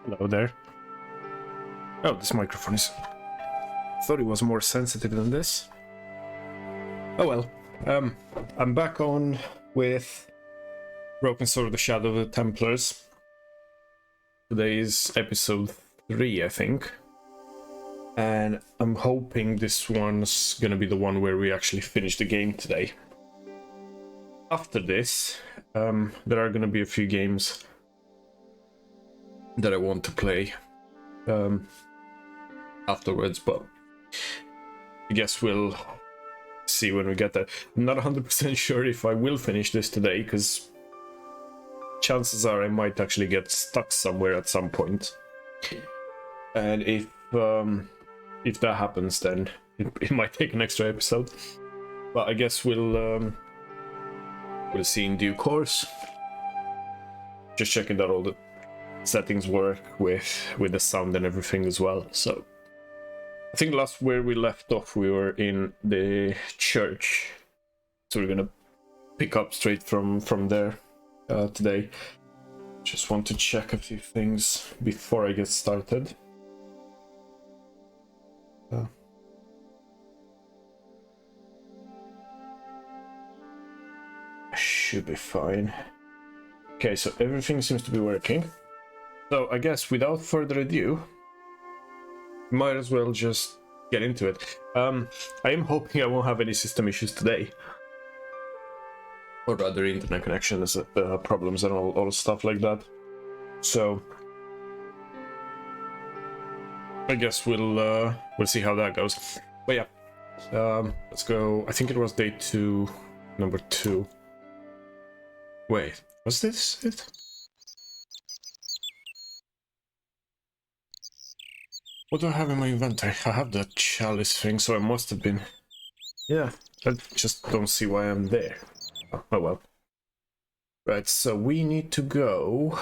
Hello there. Oh, this microphone is... thought it was more sensitive than this. Oh well. I'm back on with Broken Sword of the Shadow of the Templars. Today is episode 3, I think. And I'm hoping this one's gonna be the one where we actually finish the game today. After this, there are gonna be a few games that I want to play afterwards, but I guess we'll see when we get there. I'm not 100% sure if I will finish this today, because chances are I might actually get stuck somewhere at some point. And if that happens, then it might take an extra episode. But I guess we'll see in due course. Just checking that all the settings work with the sound and everything as well. So I think last where we left off, we were in the church, so we're gonna pick up straight from there today. Just want to check a few things before I get started. Should be fine. Okay, so everything seems to be working. So I guess without further ado, might as well just get into it. I am hoping I won't have any system issues today, or rather internet connections problems and all stuff like that. So I guess we'll see how that goes. But yeah, let's go. I think it was day 2, number 2. Wait, was this it? What do I have in my inventory? I have the chalice thing, so I must have been... Yeah, I just don't see why I'm there. Oh well. Right, so we need to go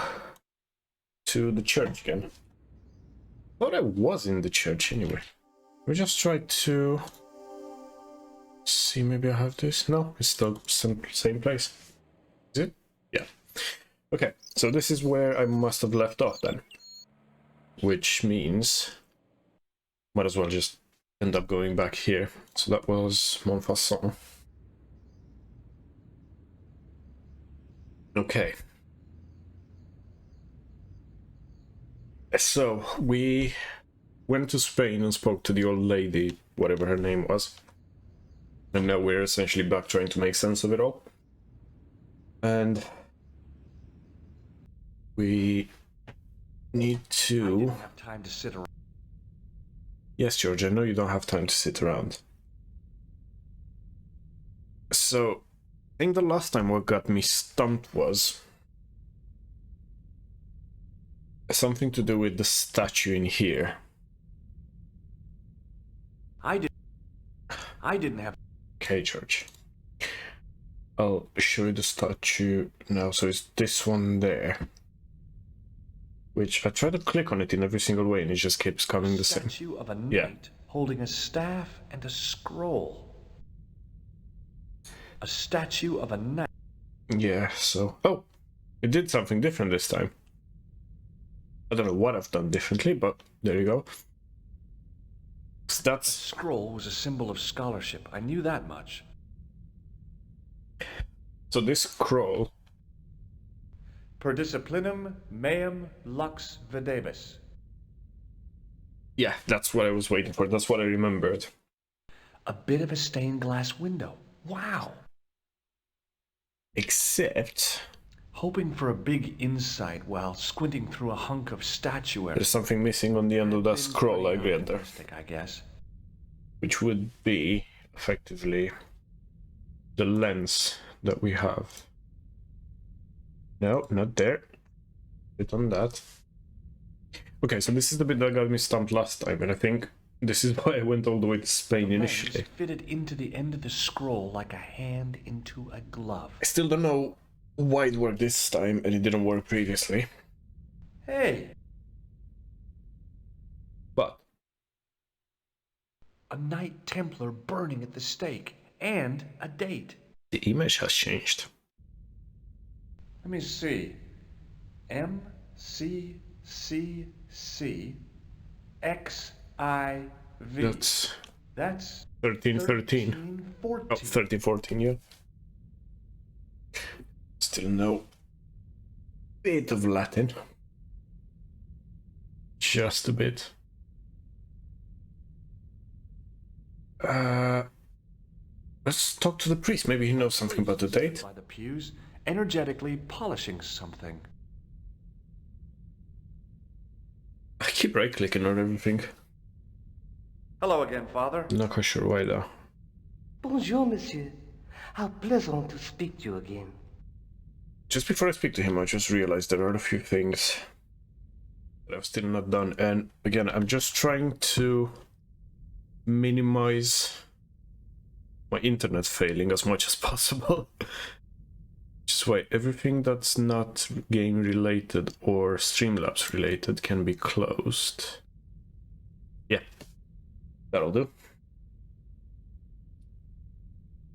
to the church again. I thought I was in the church anyway. We just try to... see, maybe I have this? No, it's still same place. Is it? Yeah. Okay, so this is where I must have left off then. Which means... might as well just end up going back here. So that was Montfaucon. Okay. So we went to Spain and spoke to the old lady, whatever her name was. And now we're essentially back trying to make sense of it all. And we need to... I didn't have time to sit around. Yes, George, I know you don't have time to sit around. So, I think the last time what got me stumped was something to do with the statue in here. I didn't have... Okay, George. I'll show you the statue now. So it's this one there. Which I try to click on it in every single way and it just keeps coming the same. Statue of a knight holding a staff and a scroll. A statue of a knight. Yeah, so... oh! It did something different this time. I don't know what I've done differently, but there you go. So A that's... scroll was a symbol of scholarship. I knew that much. so this scroll... Per disciplinum meum lux videbis. yeah, that's what I was waiting for. That's what I remembered. A bit of a stained glass window. Wow. Except... Hoping for a big insight while squinting through a hunk of statuary. there's something missing on the end of that scroll I read there. I guess. Which would be, effectively, the lens that we have. No, not there. Bit on that. Okay, so this is the bit that got me stumped last time, and I think this is why I went all the way to Spain initially. Lens fitted into the end of the scroll like a hand into a glove. I still don't know why it worked this time, and it didn't work previously. Hey! But A Knight Templar burning at the stake, and a date. the image has changed. Let me see. MC That's That's 1313. 1314. Oh, 1314, yeah. Still no bit of Latin. Just a bit. Let's talk to the priest. Maybe he knows something about the date. By the pews, energetically polishing something. I keep right-clicking on everything. Hello again, Father. Not quite sure why though. Bonjour, monsieur. How pleasant to speak to you again. Just before I speak to him, I just realized there are a few things that I've still not done. And again, I'm just trying to minimize my internet failing as much as possible. Which is why everything that's not game related or Streamlabs related can be closed. Yeah, that'll do.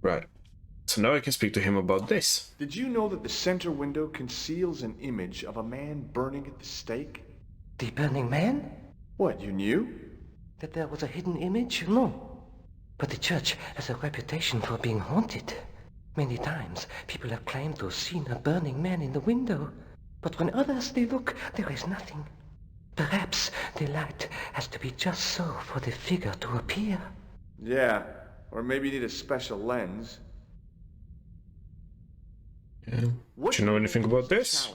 Right. So now I can speak to him about this. Did you know that the center window conceals an image of a man burning at the stake? The Burning Man? What, you knew? That there was a hidden image? No. But the church has a reputation for being haunted. Many times, people have claimed to have seen a burning man in the window. But when others they look, there is nothing. Perhaps the light has to be just so for the figure to appear. Yeah, or maybe you need a special lens. Yeah. Do you know anything about this?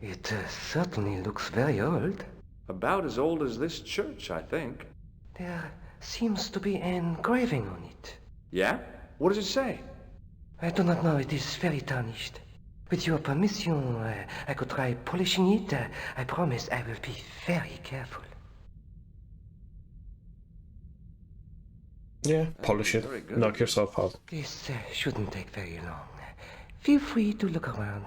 It certainly looks very old. About as old as this church, I think. There seems to be an engraving on it. Yeah? What does it say? I do not know, it is very tarnished. With your permission, I could try polishing it. I promise I will be very careful. Yeah, polish it. Very good. Knock yourself out. This shouldn't take very long. Feel free to look around.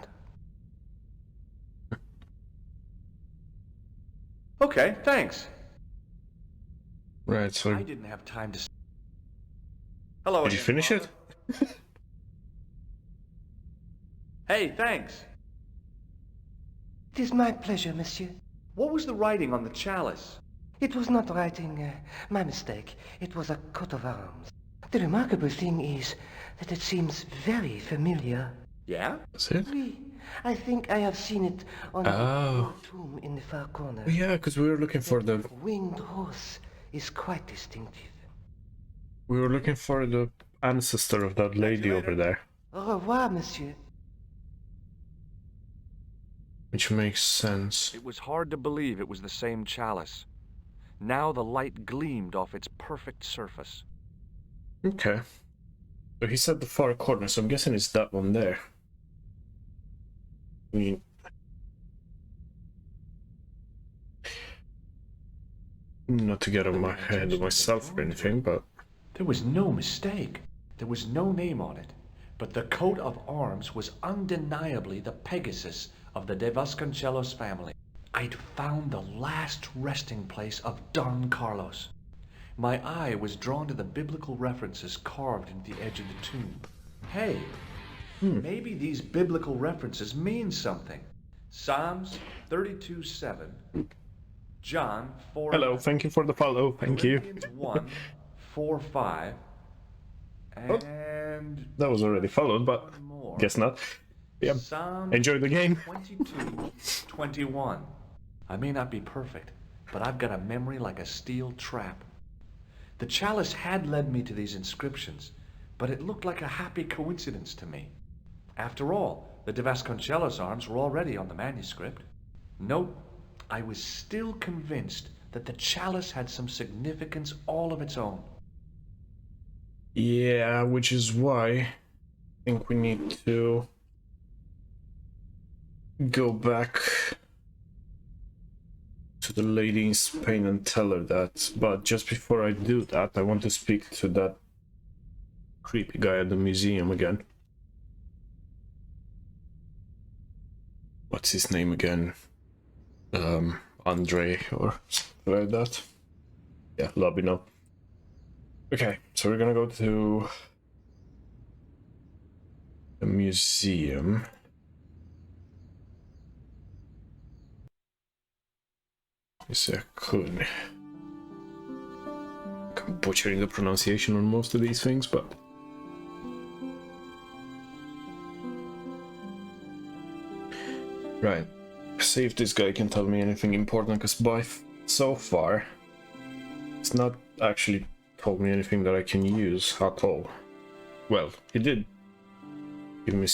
Okay, thanks. Right, so I didn't have time to... Hello did you again, finish it? Father. Hey, thanks. It is my pleasure, monsieur. What was the writing on the chalice? It was not writing, my mistake. It was a coat of arms. The remarkable thing is that it seems very familiar. Yeah? That's it? Oui, I think I have seen it on Oh. the tomb in the far corner. Yeah, because we were looking for the Winged horse is quite distinctive. ancestor of that lady over there, Au revoir, monsieur. which makes sense. It was hard to believe it was the same chalice. Now the light gleamed off its perfect surface. Okay. So he said the far corner, so I'm guessing it's that one there. I mean, not to get on my head of myself or anything, but There was no mistake. There was no name on it. But the coat of arms was undeniably the Pegasus of the De Vasconcelos family. I'd found the last resting place of Don Carlos. My eye was drawn to the biblical references carved into the edge of the tomb. Hey, maybe these biblical references mean something. Psalms 32:7, John 4. hello, thank you for the follow, thank you. Philippians 1:4-5, and That was already followed, but one more. guess not. Yep. Psalm Enjoy the game. 22:21. I may not be perfect, but I've got a memory like a steel trap. The chalice had led me to these inscriptions, but it looked like a happy coincidence to me. After all, the De Vasconcelos arms were already on the manuscript. Nope, I was still convinced that the chalice had some significance all of its own. Yeah, which is why I think we need to go back to the lady in Spain and tell her that. But just before I do that, I want to speak to that creepy guy at the museum again. What's his name again? Andre or something like that. Yeah, lobby now. Okay, so we're gonna go to the museum. Is a Kun. I'm butchering the pronunciation on most of these things, but right. See if this guy can tell me anything important, because so far, it's not actually told me anything that I can use at all. Well, he did give me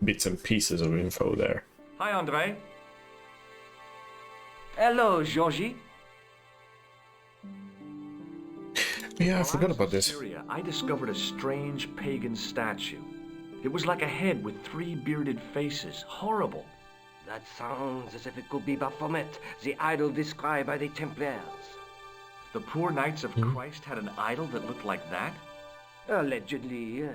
bits and pieces of info there. Hi, Andre. Hello, Georgie. Yeah, I While forgot was about in this. Syria, I discovered a strange pagan statue. It was like a head with 3 bearded faces. Horrible. That sounds as if it could be Baphomet, the idol described by the Templars. The poor Knights of Christ had an idol that looked like that? Allegedly.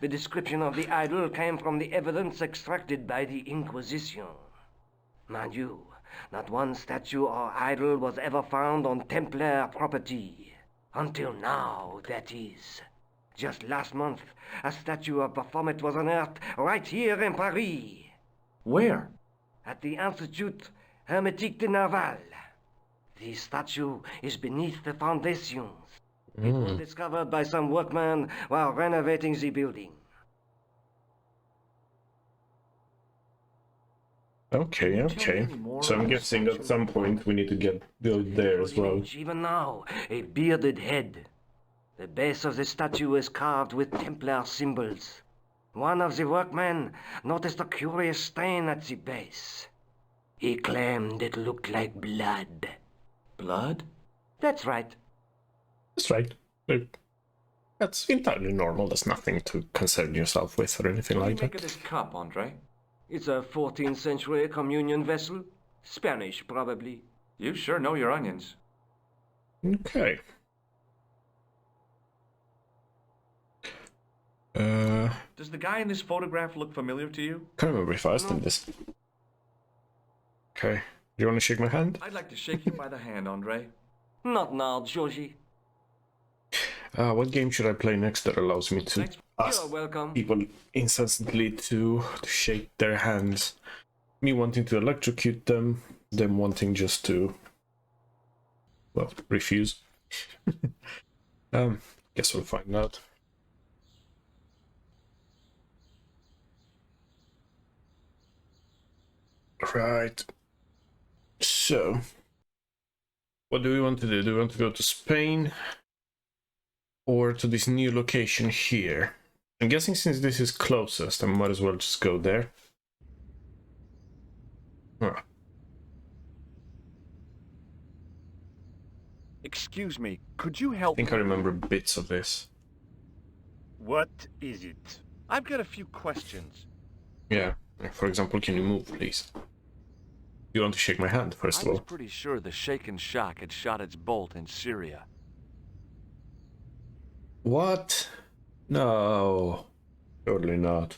The description of the idol came from the evidence extracted by the Inquisition. Mind you, not one statue or idol was ever found on Templar property. Until now, that is. Just last month, a statue of Baphomet was unearthed right here in Paris. Where? At the Institut Hermétique de Nerval. The statue is beneath the foundations. It was discovered by some workmen while renovating the building. Okay, okay. So I'm guessing at some point we need to get there as well. Even now, a bearded head. The base of the statue is carved with Templar symbols. One of the workmen noticed a curious stain at the base. He claimed it looked like blood. Blood? That's right. That's right. That's entirely normal. There's nothing to concern yourself with or anything What do like you make that. of this cup, Andre? It's a 14th century communion vessel. Spanish, probably. You sure know your onions. Okay. Does the guy in this photograph look familiar to you? Can't remember if I asked him this. Okay. Do you want to shake my hand? I'd like to shake you by the hand, Andre. Not now, Georgie. What game should I play next that allows me to ask You're welcome. people incessantly to shake their hands? Me wanting to electrocute them, them wanting just to, well, refuse. Guess we'll find out. Right. So, what do we want to do? Do we want to go to Spain or to this new location here? I'm guessing since this is closest, I might as well just go there. Huh. Excuse me, could you I help think I remember bits of this. What is it? I've got a few questions. Yeah. For example, can you move, please? You want to shake my hand, first of I was all? pretty sure the Shaken Shock had shot its bolt in Syria. What? No. Totally not.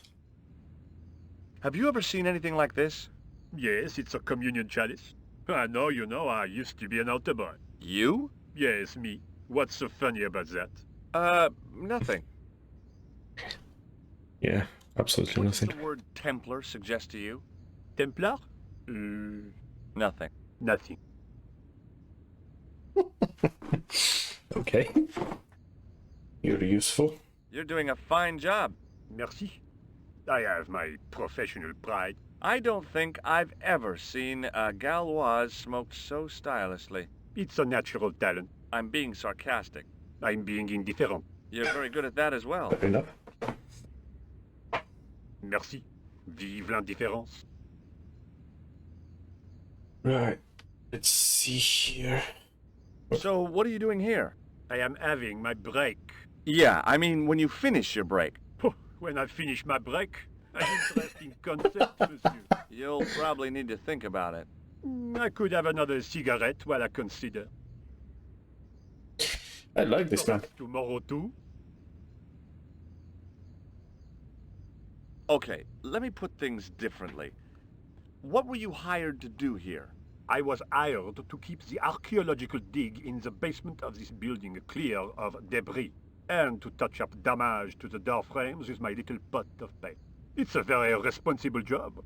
Have you ever seen anything like this? Yes, it's a communion chalice. I know, I used to be an altar boy. You? Yes, me. What's so funny about that? Nothing. Yeah, absolutely What does nothing. the word Templar suggest to you? Templar? Nothing. Nothing. Okay. You're useful. You're doing a fine job. Merci. I have my professional pride. I don't think I've ever seen a Gauloise smoked so stylishly. It's a natural talent. I'm being sarcastic. I'm being indifferent. You're very good at that as well. Fair enough. Merci. Vive l'indifférence. Right. Let's see here. So, what are you doing here? I am having my break. Yeah, I mean, when you finish your break. When I finish my break, an interesting concept, monsieur. You'll probably need to think about it. I could have another cigarette while I consider. I like this man. Perhaps tomorrow too? Okay, let me put things differently. What were you hired to do here? I was hired to keep the archaeological dig in the basement of this building clear of debris, and to touch up damage to the door frames with my little pot of paint. It's a very responsible job.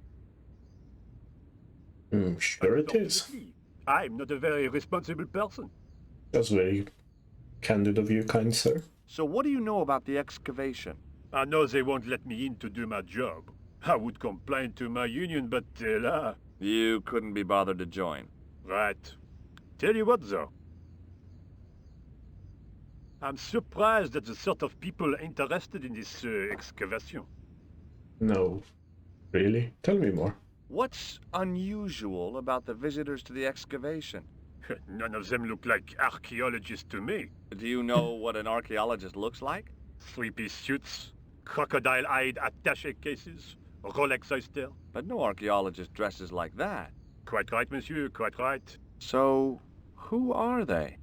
Sure it is. Unfortunately, I'm not a very responsible person. That's very candid of you, kind sir. So what do you know about the excavation? I know they won't let me in to do my job. I would complain to my union, but là. You couldn't be bothered to join. Right. Tell you what, though. I'm surprised at the sort of people interested in this excavation. No. Really? Tell me more. What's unusual about the visitors to the excavation? None of them look like archaeologists to me. Do you know what an archaeologist looks like? Three-piece suits, crocodile-eyed attaché cases, Rolex oyster. But no archaeologist dresses like that. Quite right, monsieur, quite right. So, who are they?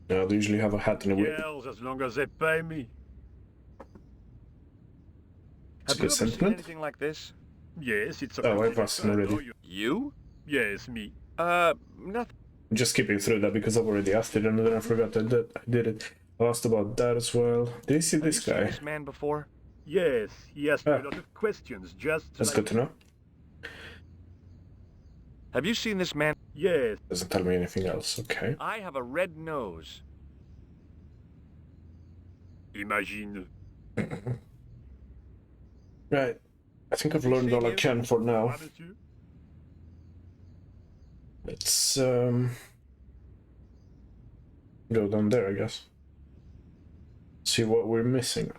Yeah, they usually have a hat and a whip. Girls, as long as they pay me. It's a Have you good ever seen sentiment. anything like this? Yes, it's Oh, I've asked him already. You? Yes, me. Nothing. I'm just skipping through that because I've already asked it and then I forgot that I did it. I asked about that as well. Did you see Have you this seen guy? this man before? Yes, he asked me Ah. a lot of questions, just That's like... good to know. Have you seen this man? Yes, Doesn't tell me anything else. Okay. I have a red nose. imagine. Right. I think I've learned all I can for now. Ah, monsieur? Let's go down there, I guess. See what we're missing.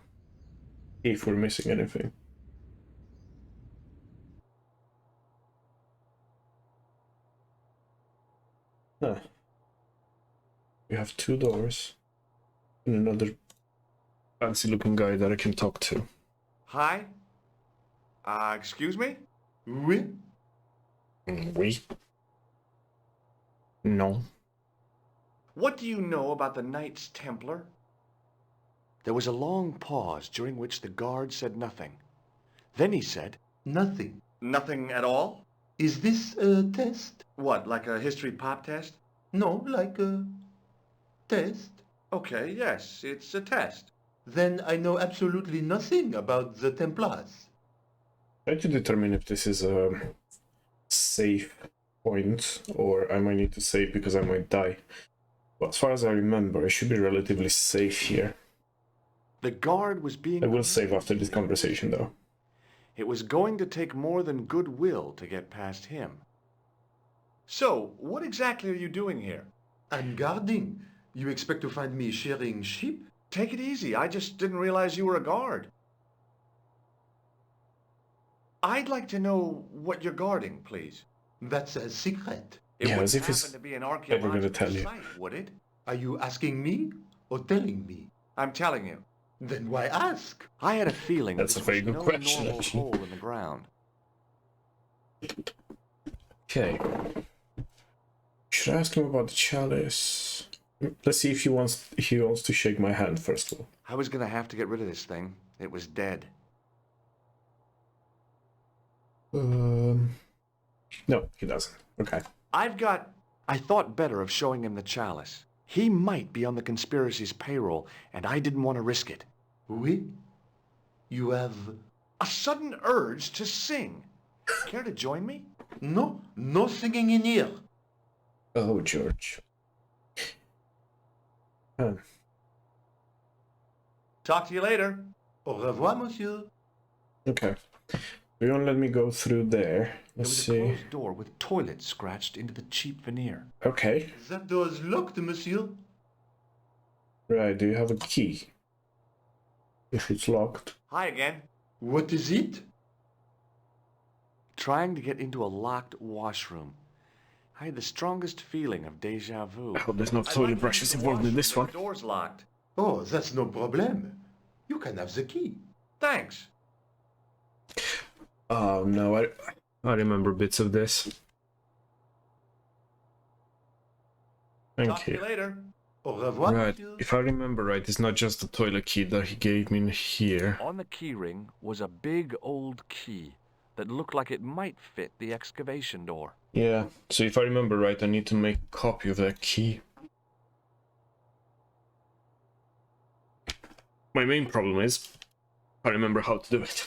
If we're missing anything. Huh. We have 2 doors. And another fancy looking guy that I can talk to. Hi? Excuse me? Oui? We? No. What do you know about the Knights Templar? There was a long pause during which the guard said nothing. Then he said, Nothing. "Nothing at all? Is this a test? What, like a history pop test?" No, like a test. Okay, yes, it's a test. Then I know absolutely nothing about the Templars. Try to determine if this is a safe point or I might need to save because I might die. But as far as I remember, I should be relatively safe here. The guard was being... I will save after this conversation though. It was going to take more than goodwill to get past him. So, what exactly are you doing here? I'm guarding. You expect to find me shearing sheep? Take it easy, I just didn't realize you were a guard. I'd like to know what you're guarding, please. That's a secret. It Yeah, wouldn't as if he's happen to be an ever gonna archaeological tell you. site, would it? Are you asking me or telling me? I'm telling you. Then why ask? I had a feeling That's that a there very was good no question, normal actually. hole in the ground. Okay. Should I ask him about the chalice? Let's see if he wants to shake my hand first of all. I was gonna have to get rid of this thing. It was dead. No, he doesn't. Okay. I thought better of showing him the chalice. He might be on the conspiracy's payroll, and I didn't want to risk it. Oui? You have... A sudden urge to sing. Care to join me? No, no singing in here. Oh, George. Huh. Talk to you later. Au revoir, monsieur. Okay. You won't let me go through there. There Let's was a see. closed door with toilet scratched into the cheap veneer. Okay. That door's locked, monsieur. Right, do you have a key? If it's locked. Hi again. What is it? Trying to get into a locked washroom. I had the strongest feeling of deja vu. I hope there's no I'd like toilet to brushes use the involved in washroom, this but one. The door's locked. Oh, that's no problem. You can have the key. Thanks. Oh no, I remember bits of this. Talk Thank to you you. later. Au revoir, Right, monsieur. if I remember right, it's not just the toilet key that he gave me in here. On the keyring was a big old key that looked like it might fit the excavation door. Yeah, so if I remember right, I need to make a copy of that key. My main problem is, I remember how to do it.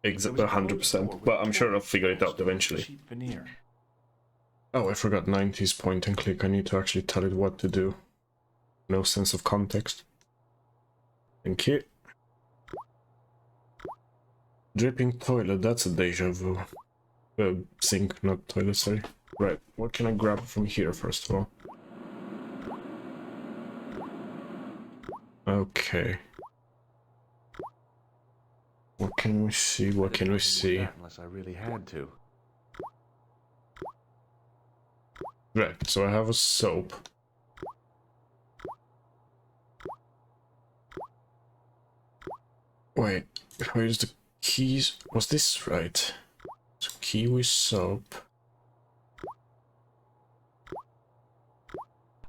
There was a closed door 100%, with but I'm sure I'll toilet figure it out scratched into the eventually. cheap veneer. Oh, I forgot 90s point and click. I need to actually tell it what to do. No sense of context. Thank you. Dripping toilet, that's a deja vu. Sink, not toilet, sorry. Right, what can I grab from here first of all? Okay. What can we see? What can we see? Unless I really had to. Right, so I have a soap. Wait, where's the keys? Was this right? So kiwi soap.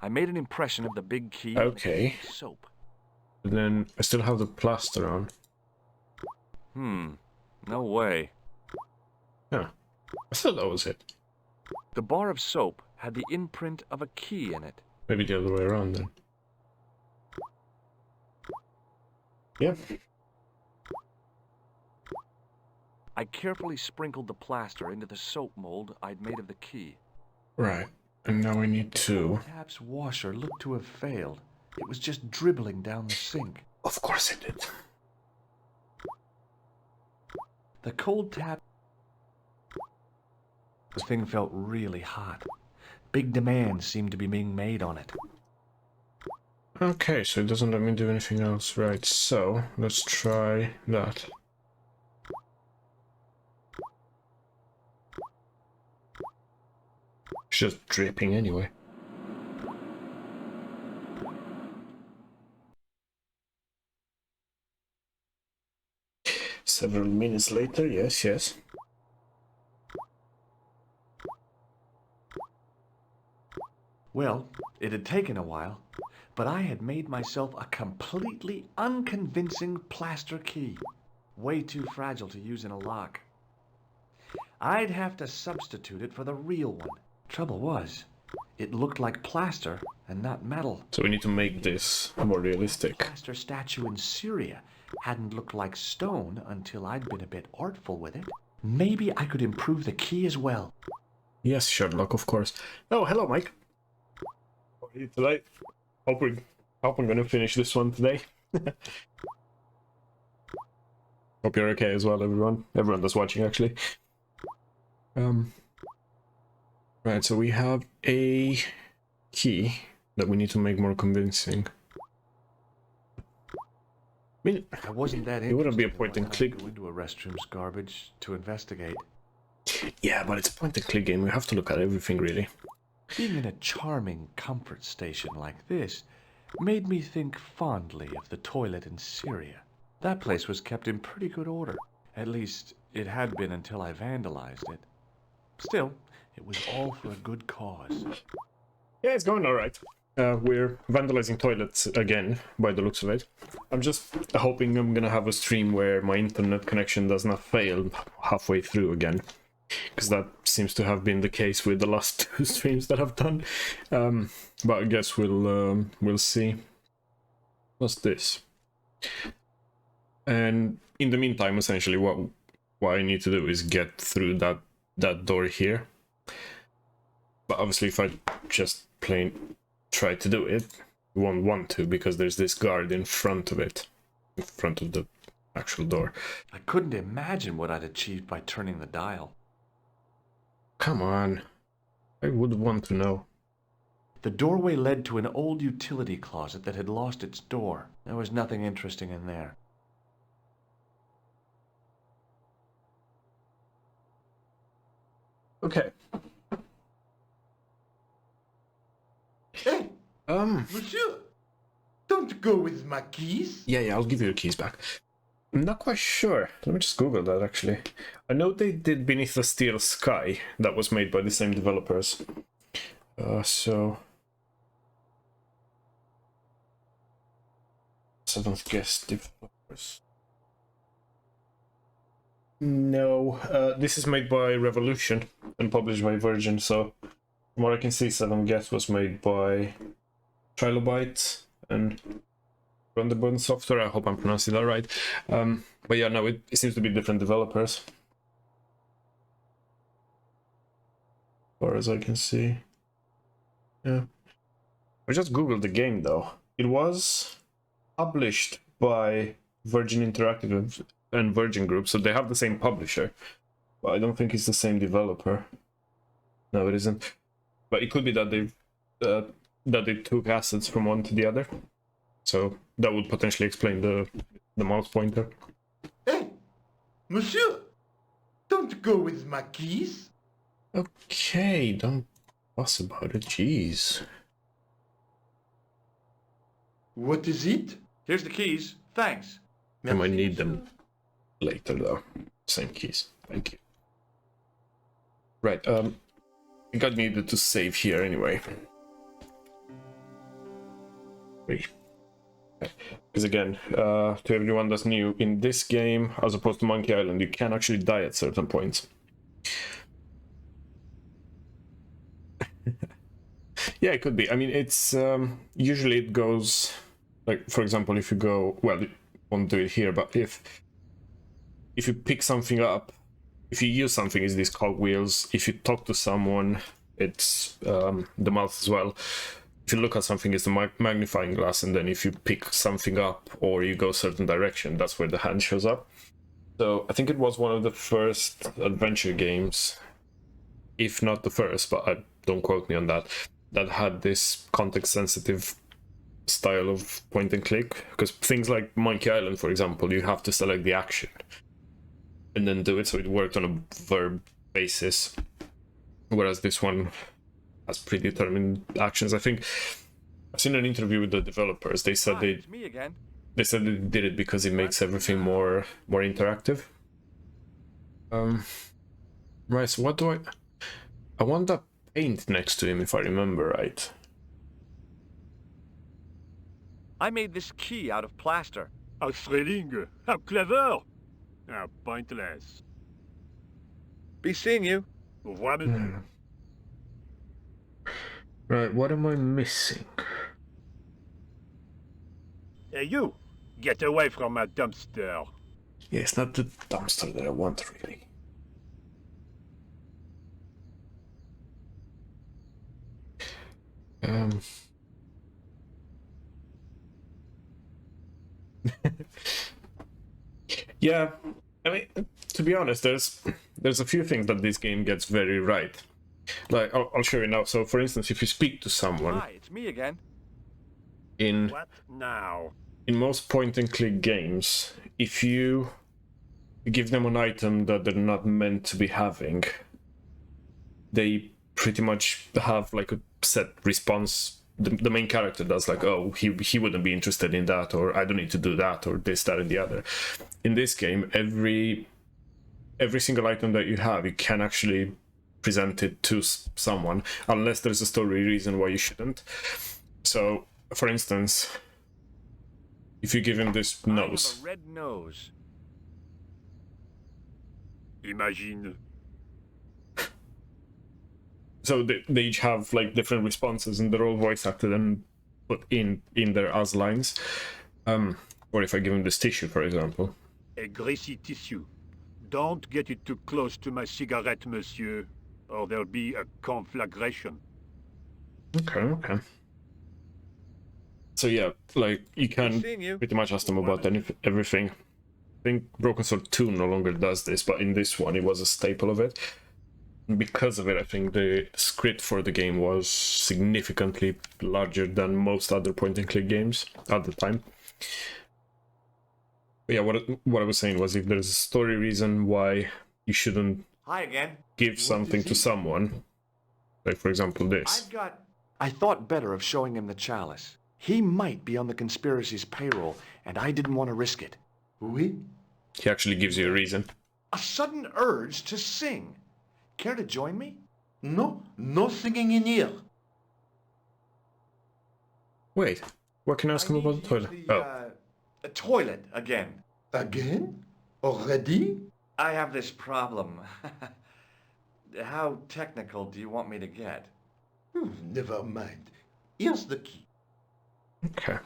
I made an impression of the big key. Okay. Soap. And then I still have the plaster on. No way. Huh. I thought that was it. The bar of soap had the imprint of a key in it. Maybe the other way around then. Yeah. I carefully sprinkled the plaster into the soap mold I'd made of the key. Right. And now we need to... Tap's washer looked to have failed. It was just dribbling down the sink. Of course it did. The cold tap... The thing felt really hot. Big demand seemed to be being made on it. Okay, so it doesn't let me do anything else. Right, so let's try that. It's just dripping anyway. Several minutes later, yes. Well, it had taken a while, but I had made myself a completely unconvincing plaster key. Way too fragile to use in a lock. I'd have to substitute it for the real one. Trouble was, it looked like plaster and not metal. So we need to make this more realistic. The plaster statue in Syria hadn't looked like stone until I'd been a bit artful with it. Maybe I could improve the key as well. Yes, Sherlock, of course. Oh, hello, Mike. How are you today? Hope I'm gonna finish this one today. Hope you're okay as well, everyone. Everyone that's watching, actually. Right, so we have a key that we need to make more convincing. I mean, I wasn't that it wouldn't be a interested point in and why click. I'd go into a restroom's garbage to investigate. Yeah, but it's a point and click game. We have to look at everything, really. Being in a charming comfort station like this made me think fondly of the toilet in Syria. That place was kept in pretty good order. At least, it had been until I vandalized it. Still, it was all for a good cause. Yeah, it's going alright. We're vandalizing toilets again, by the looks of it. I'm just hoping I'm gonna have a stream where my internet connection does not fail halfway through again. Because that seems to have been the case with the last two streams that I've done. But I guess we'll see. What's this? And in the meantime, essentially, what I need to do is get through that door here. But obviously, if I just plain try to do it, we won't want to because there's this guard in front of it, in front of the actual door. I couldn't imagine what I'd achieved by turning the dial. Come on, I would want to know. The doorway led to an old utility closet that had lost its door. There was nothing interesting in there. Okay. Hey, monsieur, don't go with my keys. Yeah, I'll give you your keys back. I'm not quite sure. Let me just Google that, actually. I know they did Beneath the Steel Sky. That was made by the same developers. So... Seventh Guest developers. No, this is made by Revolution and published by Virgin, so... From what I can see, Seventh Guest was made by Trilobite and Run Software. I hope I'm pronouncing that right. But yeah, no, it seems to be different developers. far as I can see. Yeah. I just googled the game though. It was published by Virgin Interactive and Virgin Group, so they have the same publisher. But I don't think it's the same developer. No, it isn't. But it could be that they took assets from one to the other. So that would potentially explain the mouse pointer. Hey, monsieur, don't go with my keys. Okay, don't fuss about it, jeez. What is it? Here's the keys. Thanks. I might Merci, need them monsieur. later though. Same keys. Thank you. Right, I think I needed to save here anyway. Because again, to everyone that's new, in this game, as opposed to Monkey Island, you can actually die at certain points. Yeah, it could be. I mean, it's usually it goes like, for example, if you go, well, it won't do it here, but if you pick something up, if you use something, it's these cogwheels. If you talk to someone, it's the mouth as well. If you look at something, it's the magnifying glass, and then if you pick something up or you go a certain direction, that's where the hand shows up. So I think it was one of the first adventure games, if not the first, but don't quote me on that, that had this context-sensitive style of point and click. Because things like Monkey Island, for example, you have to select the action and then do it, so it worked on a verb basis, whereas this one has predetermined actions. I think I've seen an interview with the developers. They said It's me again. they did it because it makes everything more interactive. Right, so what do I want that paint next to him, if I remember right. I made this key out of plaster. How thrilling! How clever! How pointless. Be seeing you. Au revoir, monsieur. Right, what am I missing? Hey, you! Get away from my dumpster. Yeah, it's not the dumpster that I want, really. Yeah, I mean, to be honest, there's a few things that this game gets very right. Like, I'll show you now. So, for instance, if you speak to someone Hi, it's me again. in What now? most point-and-click games, if you give them an item that they're not meant to be having, they pretty much have like a set response. The main character does, like, oh, he wouldn't be interested in that, or I don't need to do that, or this, that, and the other. In this game, every single item that you have, you can actually present it to someone, unless there's a story reason why you shouldn't. So, for instance, if you give him this I nose, have a red nose. Imagine. so they each have like different responses, and they're all voice acted and put in there as lines. Or if I give him this tissue, for example. A greasy tissue. Don't get it too close to my cigarette, monsieur, or there'll be a conflagration. Okay. So yeah, like you can Seeing you. pretty much ask them about everything. I think Broken Sword 2 no longer does this, but in this one it was a staple of it. And because of it, I think the script for the game was significantly larger than most other point-and-click games at the time. But yeah, what I was saying was, if there's a story reason why you shouldn't Hi again. give something to someone, like for example this. I thought better of showing him the chalice. He might be on the conspiracy's payroll, and I didn't want to risk it. Oui? He actually gives you a reason. A sudden urge to sing. Care to join me? No, no singing in here. Wait, what can I ask him about the toilet? A toilet again. Again? Already? I have this problem. How technical do you want me to get? Never mind. Here's the key. Okay.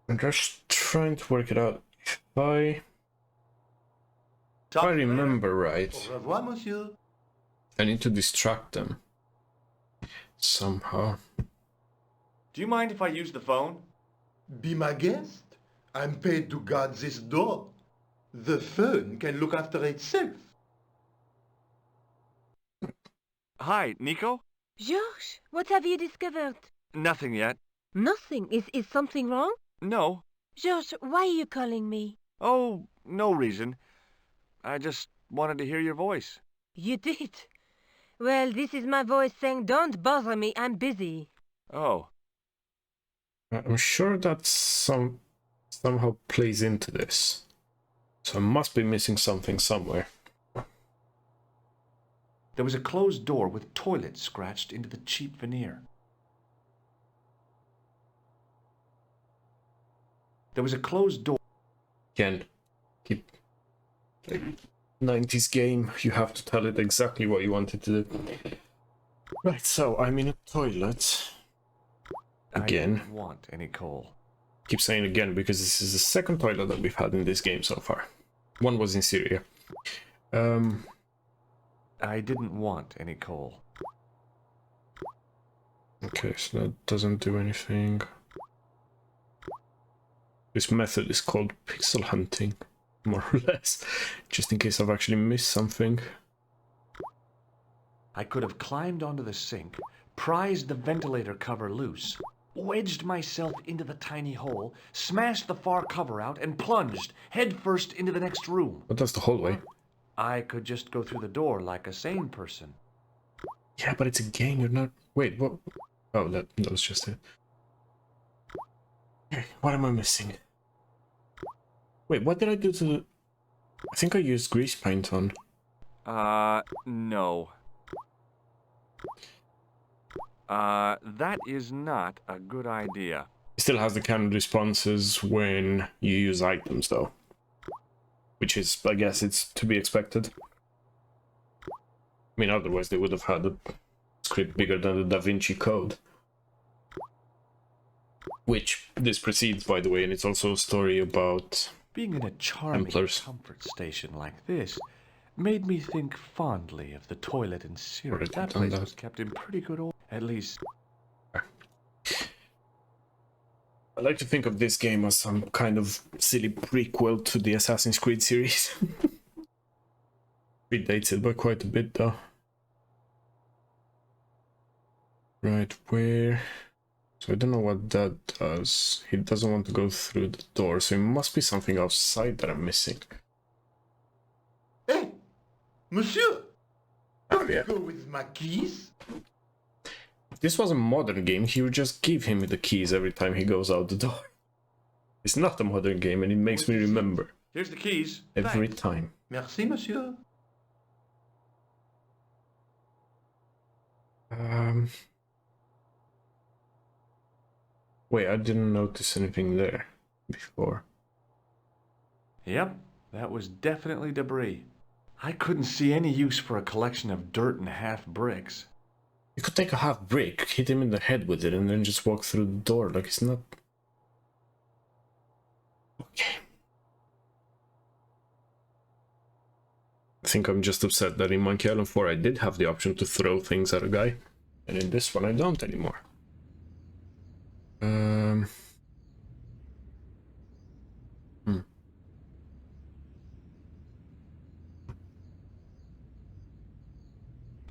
I'm just trying to work it out. If I remember right, Au revoir, monsieur. I need to distract them somehow. Do you mind if I use the phone? Be my guest. I'm paid to guard this door. The phone can look after itself. Hi, Nico? Georges, what have you discovered? Nothing yet. Nothing. Is something wrong? No. Georges, why are you calling me? Oh, no reason. I just wanted to hear your voice. You did. Well, this is my voice saying, don't bother me, I'm busy. Oh. I'm sure that somehow plays into this. So I must be missing something somewhere. There was a closed door with toilet scratched into the cheap veneer. There was a closed door. Again, keep like 90s game, you have to tell it exactly what you wanted to do. Right, so I'm in a toilet. Again. I didn't want any coal. Keep saying again because this is the second toilet that we've had in this game so far. One was in Syria. I didn't want any coal. Okay, so that doesn't do anything. This method is called pixel hunting, more or less, just in case I've actually missed something. I could have climbed onto the sink, prized the ventilator cover loose, wedged myself into the tiny hole, smashed the far cover out, and plunged headfirst into the next room. But that's the hallway. I could just go through the door like a sane person. Yeah, but it's a game, you're not... Wait, what? Oh, that was just it. Okay, what am I missing? Wait, what did I do to the... I think I used grease paint on. No. That is not a good idea. It still has the canned responses when you use items, though. Which is, I guess, it's to be expected. I mean, otherwise they would have had a script bigger than the Da Vinci Code. Which this precedes, by the way, and it's also a story about Being in a charming Templars. comfort station like this made me think fondly of the toilet in Syria. Already That done place that. was kept in pretty good order. At least, I like to think of this game as some kind of silly prequel to the Assassin's Creed series. Predates it by quite a bit, though. Right, where... So I don't know what that does. He doesn't want to go through the door, so it must be something outside that I'm missing. Hey, monsieur! Don't yeah. go with my keys. If this was a modern game, he would just give him the keys every time he goes out the door. It's not a modern game, and it makes me remember here's the keys. every Thanks. time. Merci, monsieur. Wait, I didn't notice anything there before. Yep, that was definitely debris. I couldn't see any use for a collection of dirt and half bricks. You could take a half brick, hit him in the head with it, and then just walk through the door. Like, it's not... Okay. I think I'm just upset that in Monkey Island 4 I did have the option to throw things at a guy, and in this one I don't anymore.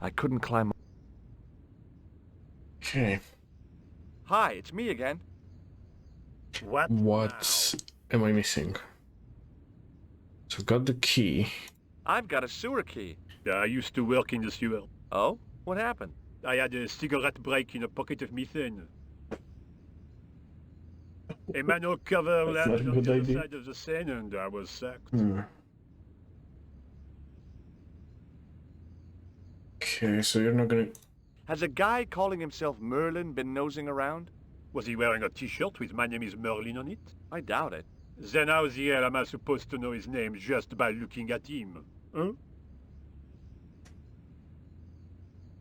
I couldn't climb. Okay. Hi, it's me again. What am I missing? So I've got the key. I've got a sewer key. I used to work in the sewer. Oh? What happened? I had a cigarette break in a pocket of methane. A manhole cover That's landed not a on good the other idea. side of the Seine and I was sacked. Okay, so you're not gonna... Has a guy calling himself Merlin been nosing around? Was he wearing a t-shirt with "My name is Merlin" on it? I doubt it. Then how the hell am I supposed to know his name just by looking at him? Huh?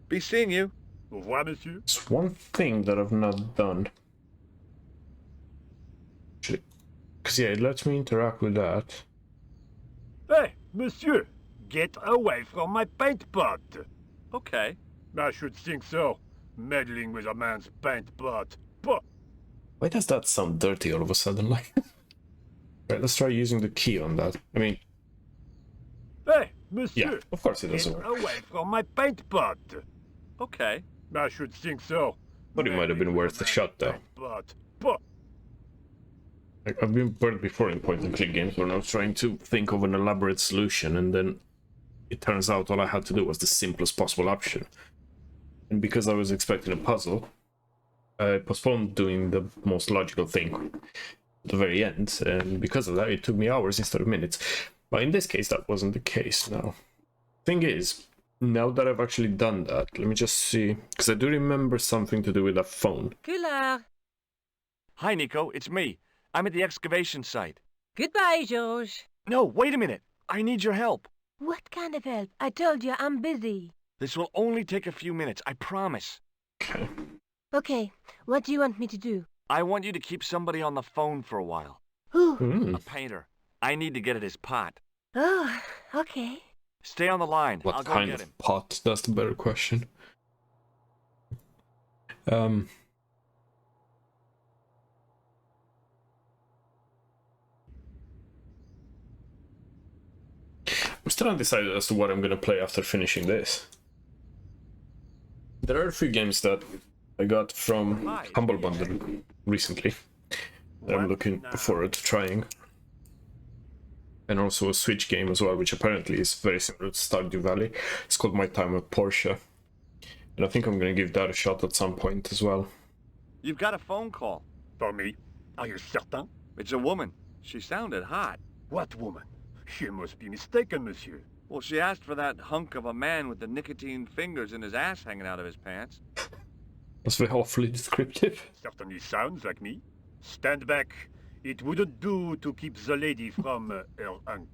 Be seeing you. Au revoir, monsieur. It's one thing that I've not done. Because, yeah, it lets me interact with that. Hey, monsieur! Get away from my paint pot! Okay. I should think so. Meddling with a man's paint pot. Puh! Why does that sound dirty all of a sudden? Like, right, let's try using the key on that. I mean, Hey, yeah, monsieur! of course it Get doesn't work. away from my paint pot! Okay. I should think so. But it might have been Meddling with worth a man's shot, though. paint pot. Puh! Like, I've been burned before in point-and-click games when I was trying to think of an elaborate solution, and then it turns out all I had to do was the simplest possible option. And because I was expecting a puzzle, I postponed doing the most logical thing at the very end, and because of that, it took me hours instead of minutes. But in this case, that wasn't the case. Now, thing is, now that I've actually done that, let me just see, because I do remember something to do with that phone. Coulard. Hi, Nico. It's me. I'm at the excavation site. Goodbye, George. No, wait a minute. I need your help. What kind of help? I told you I'm busy. This will only take a few minutes, I promise. Okay. Okay, what do you want me to do? I want you to keep somebody on the phone for a while. Who? A painter. I need to get at his pot. Oh, okay. Stay on the line. I'll What go kind get him. of pot? That's the better question. I'm still undecided as to what I'm gonna play after finishing this. There are a few games that I got from Humble Bundle recently that I'm looking forward to trying. And also a Switch game as well, which apparently is very similar to Stardew Valley. It's called My Time at Porsche. And I think I'm gonna give that a shot at some point as well. You've got a phone call. For me? Are you certain? It's a woman. She sounded hot. What woman? You must be mistaken, monsieur. Well, she asked for that hunk of a man with the nicotine fingers and his ass hanging out of his pants. That's very awfully descriptive. Certainly sounds like me. Stand back. It wouldn't do to keep the lady from her unk.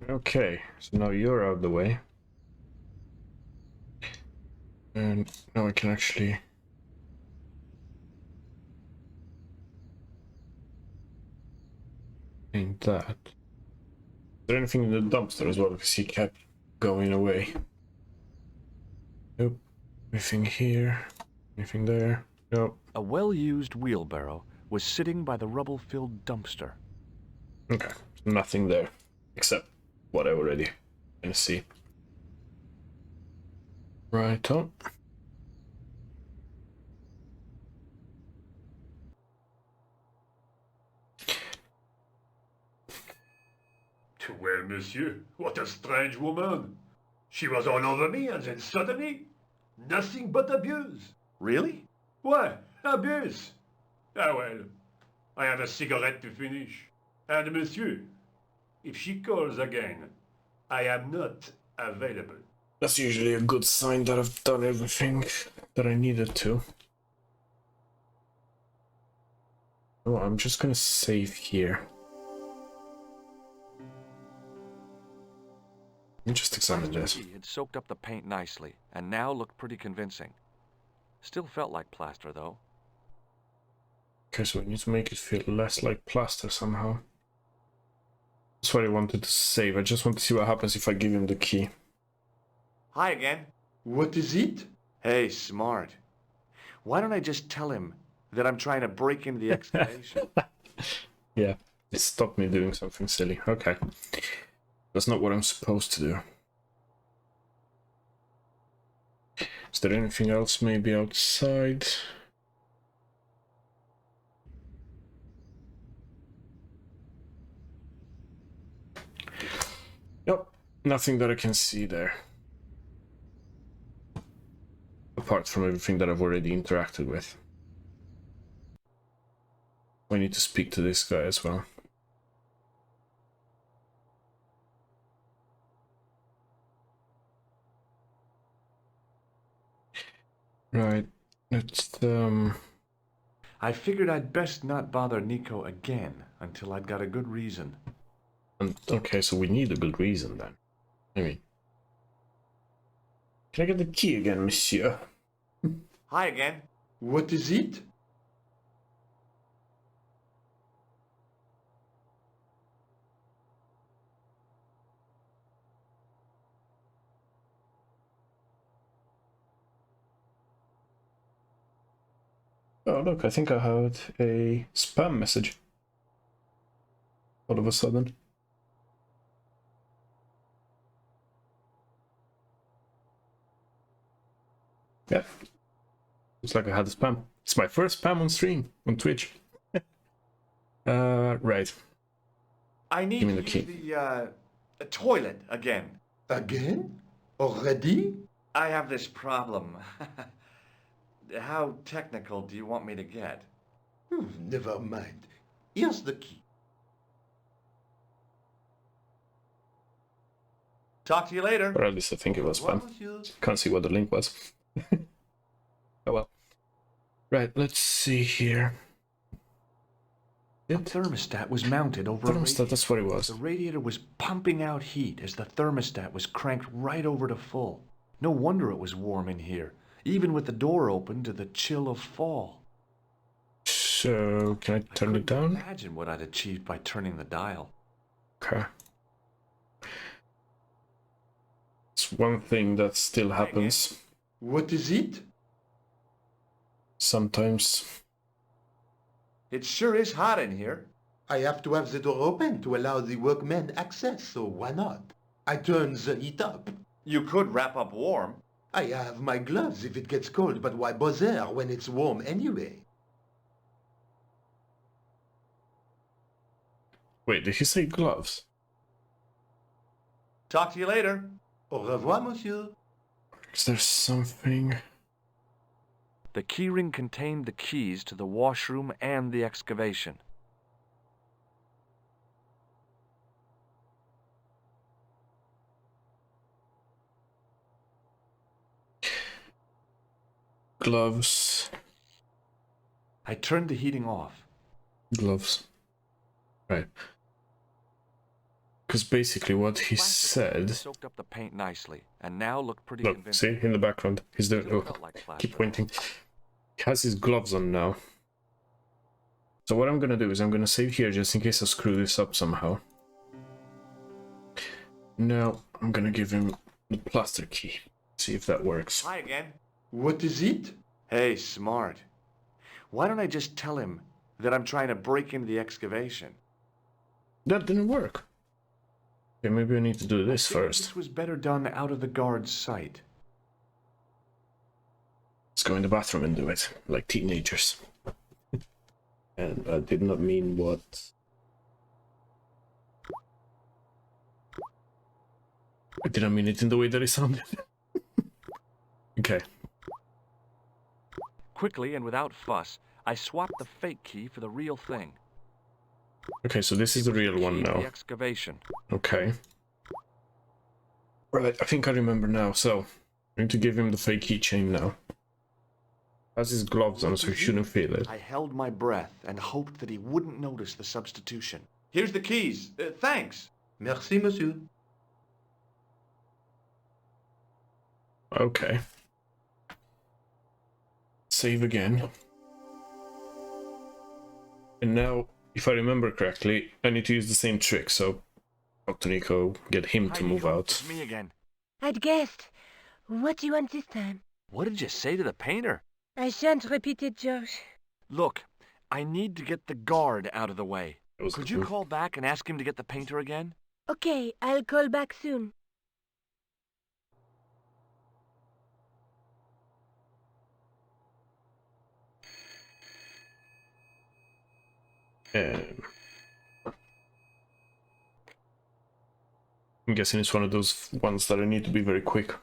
Okay, so now you're out of the way. And now I can actually... paint that. Is there anything in the dumpster as well? Because he kept going away. Nope. Anything here? Anything there? Nope. A well-used wheelbarrow was sitting by the rubble-filled dumpster. Okay, nothing there. Except what I already can see. Right on. Well, monsieur, what a strange woman. She was all over me and then suddenly, nothing but abuse. Really? Why, abuse? Ah well, I have a cigarette to finish. And monsieur, if she calls again, I am not available. That's usually a good sign that I've done everything that I needed to. Oh, I'm just gonna save here. Let me just examine this. He had soaked up the paint nicely, and now looked pretty convincing. Still felt like plaster, though. Okay, so we need to make it feel less like plaster somehow. That's what I wanted to save. I just want to see what happens if I give him the key. Hi again. What is it? Hey, smart. Why don't I just tell him that I'm trying to break into the excavation? Yeah, it stopped me doing something silly. Okay. That's not what I'm supposed to do. Is there anything else maybe outside? Nope, nothing that I can see there. Apart from everything that I've already interacted with. I need to speak to this guy as well. Right, let's I figured I'd best not bother Nico again until I'd got a good reason. okay, so we need a good reason then. I mean, can I get the key again, monsieur? Hi again. What is it? Oh, look, I think I had a spam message. All of a sudden. Yeah. Looks like I had a spam. It's my first spam on stream, on Twitch. Right. I need Give me to the use key. the toilet again. Again? Already? I have this problem. How technical do you want me to get? Never mind. Here's the key. Talk to you later. Or at least I think it was Au revoir, spam. monsieur. Can't see what the link was. Oh well. Right, let's see here. The thermostat was mounted over a Thermostat, radiator. that's what it was. The radiator was pumping out heat as the thermostat was cranked right over to full. No wonder it was warm in here, even with the door open to the chill of fall. So, can I turn it down? Imagine what I'd achieved by turning the dial. Okay. It's one thing that still happens What is it? sometimes. It sure is hot in here. I have to have the door open to allow the workmen access, so why not? I turn the heat up. You could wrap up warm. I have my gloves if it gets cold, but why bother when it's warm anyway? Wait, did he say gloves? Talk to you later. Au revoir, monsieur. Is there something? The keyring contained the keys to the washroom and the excavation. Gloves. I turned the heating off. Gloves. Right. Because basically what he said... Soaked up the paint nicely, and now looked pretty Look, convincing. see, in the background. He's doing... Still Oh, felt like plaster. keep pointing. He has his gloves on now. So what I'm gonna do is I'm gonna save here just in case I screw this up somehow. Now, I'm gonna give him the plaster key. See if that works. Hi again. What is it? Hey, smart. Why don't I just tell him that I'm trying to break into the excavation? That didn't work. Okay, maybe I need to do this first. This was better done out of the guard's sight. Let's go in the bathroom and do it, like teenagers. And I did not mean what... I didn't mean it in the way that it sounded. Okay. Quickly and without fuss, I swapped the fake key for the real thing. Okay, so this is the real one Key to now. the excavation. Okay. Right, I think I remember now. So, I need to give him the fake keychain now. Has his gloves on, so he shouldn't feel it. I held my breath and hoped that he wouldn't notice the substitution. Here's the keys. Thanks. Merci, monsieur. Okay. Save again. And now, if I remember correctly, I need to use the same trick, so talk to Nico, get him to move out. It's me again. I'd guessed. What do you want this time? What did you say to the painter? I shan't repeat it, Josh. Look, I need to get the guard out of the way. That was Could the you move. call back and ask him to get the painter again? Okay, I'll call back soon. I'm guessing it's one of those ones that I need to be very quick.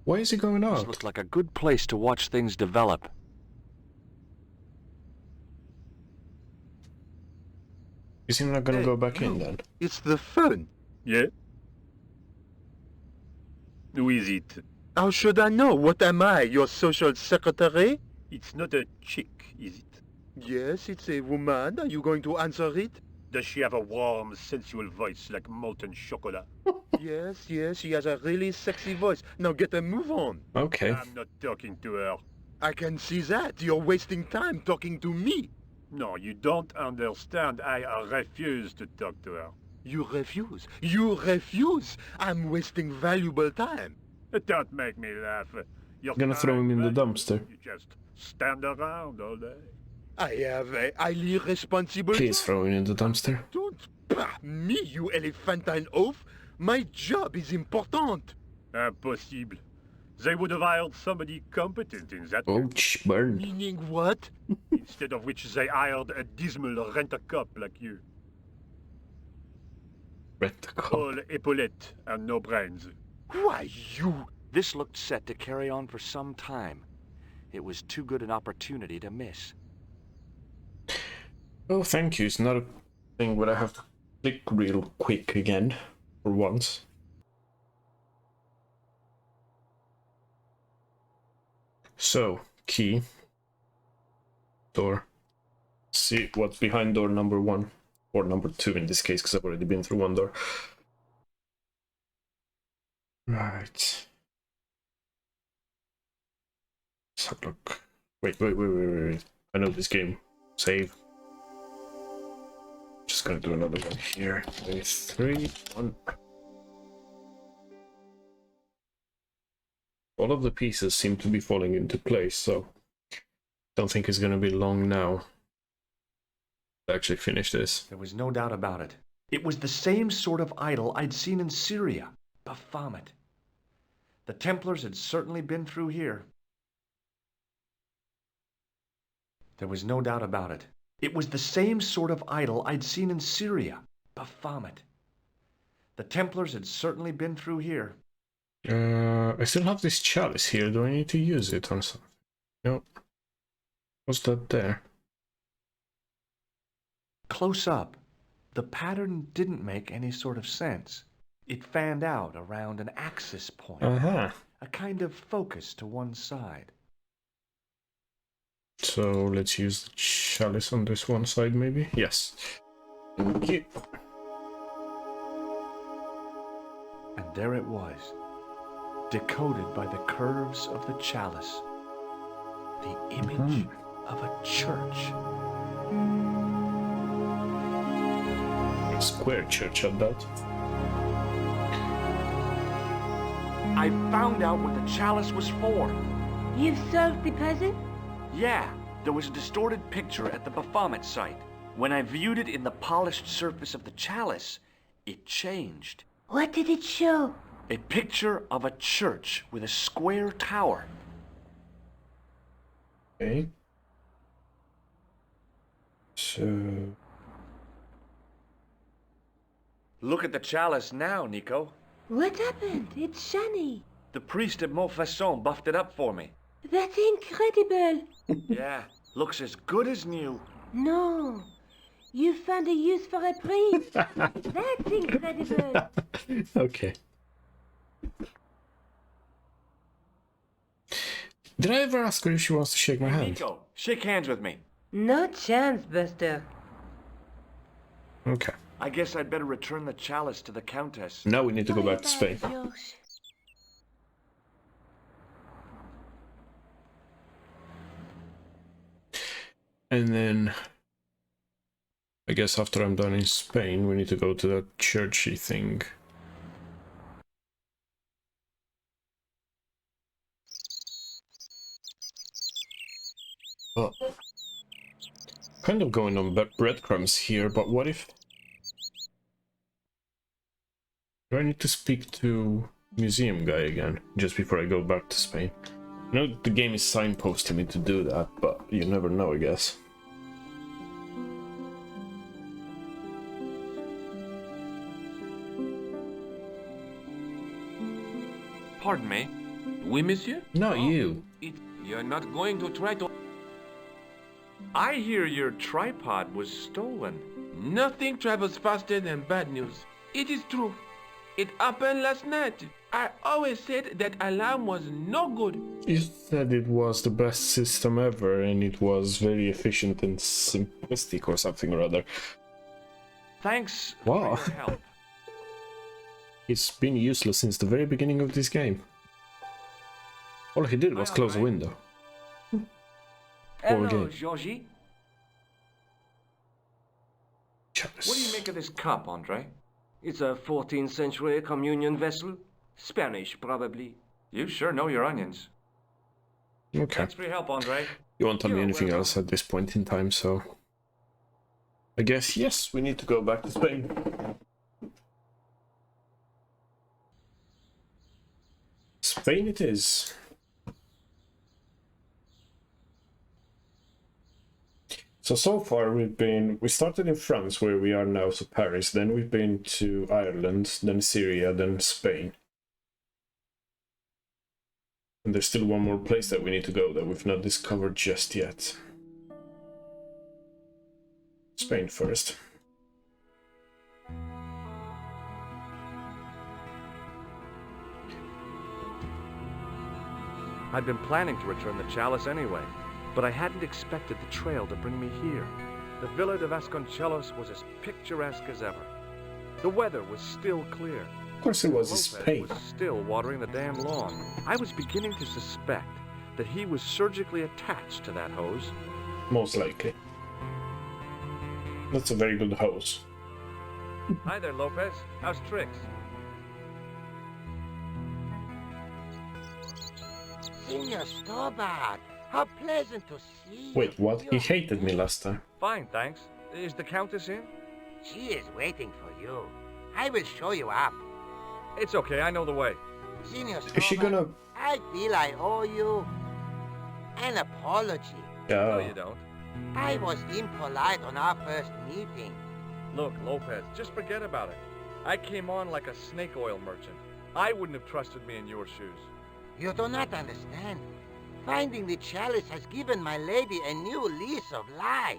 Why is he going This out? looked like a good place to watch things develop. Is he not gonna go back in then? It's the phone. Yeah? Who is it? How should I know? What am I, your social secretary? It's not a chick, is it? Yes, it's a woman. Are you going to answer it? Does she have a warm, sensual voice like molten chocolate? Yes, she has a really sexy voice. Now get a move on. Okay. I'm not talking to her. I can see that. You're wasting time talking to me. No, you don't understand. I refuse to talk to her. You refuse. You refuse. I'm wasting valuable time. Don't make me laugh. You're Gonna throw him in the dumpster. You just stand around all day. I have a highly responsible Please job. throw him in the dumpster. Don't me, you elephantine oaf. My job is important. Impossible. They would have hired somebody competent in that Ouch, burn. Meaning what? instead of which they hired a dismal rent-a-cop like you. Red the cop. All epaulettes and no brains. Why, you... This looked set to carry on for some time. It was too good an opportunity to miss. Oh, thank you. It's not a thing where I have to click real quick again, for once. So, key. Door. See what's behind door number 1. Or number 2 in this case, because I've already been through one door. Right. Let's have a look. Wait. I know this game. Save. Just gonna do another one here. 3, 1. All of the pieces seem to be falling into place, so don't think it's gonna be long now to actually finish this. There was no doubt about it. It was the same sort of idol I'd seen in Syria, Baphomet. The Templars had certainly been through here. There was no doubt about it. It was the same sort of idol I'd seen in Syria, Baphomet. The Templars had certainly been through here. I still have this chalice here. Do I need to use it on something? No. What's that there? Close up, the pattern didn't make any sort of sense. It fanned out around an axis point, Uh-huh. a kind of focus to one side. So let's use the chalice on this one side, maybe? Yes. Thank you. And there it was, decoded by the curves of the chalice. The image of a church. Square church at that. I found out what the chalice was for. You've solved the puzzle? Yeah, there was a distorted picture at the Baphomet site. When I viewed it in the polished surface of the chalice, it changed. What did it show? A picture of a church with a square tower. Okay. So... Look at the chalice now, Nico. What happened? It's shiny. The priest at Montfaucon buffed it up for me. That's incredible. Yeah, looks as good as new. No. You found a use for a priest. That's incredible. Okay. Did I ever ask her if she wants to shake my hand? Nico, shake hands with me. No chance, Buster. Okay. I guess I'd better return the chalice to the Countess. Now we need to go back to Spain. George. And then... I guess after I'm done in Spain, we need to go to that churchy thing. Oh. Kind of going on breadcrumbs here, but what if... Do I need to speak to museum guy again, just before I go back to Spain? I know the game is signposting me to do that, but you never know, I guess. Pardon me? Oui, monsieur? Not you. You're not going to try to... I hear your tripod was stolen. Nothing travels faster than bad news. It is true. It happened last night. I always said that alarm was no good. You said it was the best system ever, and it was very efficient and simplistic or something or other. Thanks Wow. for your help. It's been useless since the very beginning of this game. All he did was close a window. Hello, game. Georgie. Chalice. What do you make of this cup, Andre? It's a 14th century communion vessel. Spanish, probably. You sure know your onions. Okay. Thanks for your help, Andre. You won't tell me You're anything welcome. else at this point in time, so... I guess, yes, we need to go back to Spain. Spain it is. So far we started in France, where we are now, so Paris, then we've been to Ireland, then Syria, then Spain. And there's still one more place that we need to go that we've not discovered just yet. Spain first. I'd been planning to return the chalice anyway, but I hadn't expected the trail to bring me here. The Villa de Vasconcelos was as picturesque as ever. The weather was still clear. Of course it was Lopez Spain. was still watering the damn lawn. I was beginning to suspect that he was surgically attached to that hose. Most likely. That's a very good hose. Hi there, Lopez. How's tricks? Senor Stobart, how pleasant to see you. Wait, what? He hated me last time. Fine, thanks. Is the Countess in? She is waiting for you. I will show you up. It's okay, I know the way. Senor Is she Stobart, gonna... I feel I owe you an apology. No, Yeah. you don't. I was impolite on our first meeting. Look, Lopez, just forget about it. I came on like a snake oil merchant. I wouldn't have trusted me in your shoes. You do not understand. Finding the chalice has given my lady a new lease of life.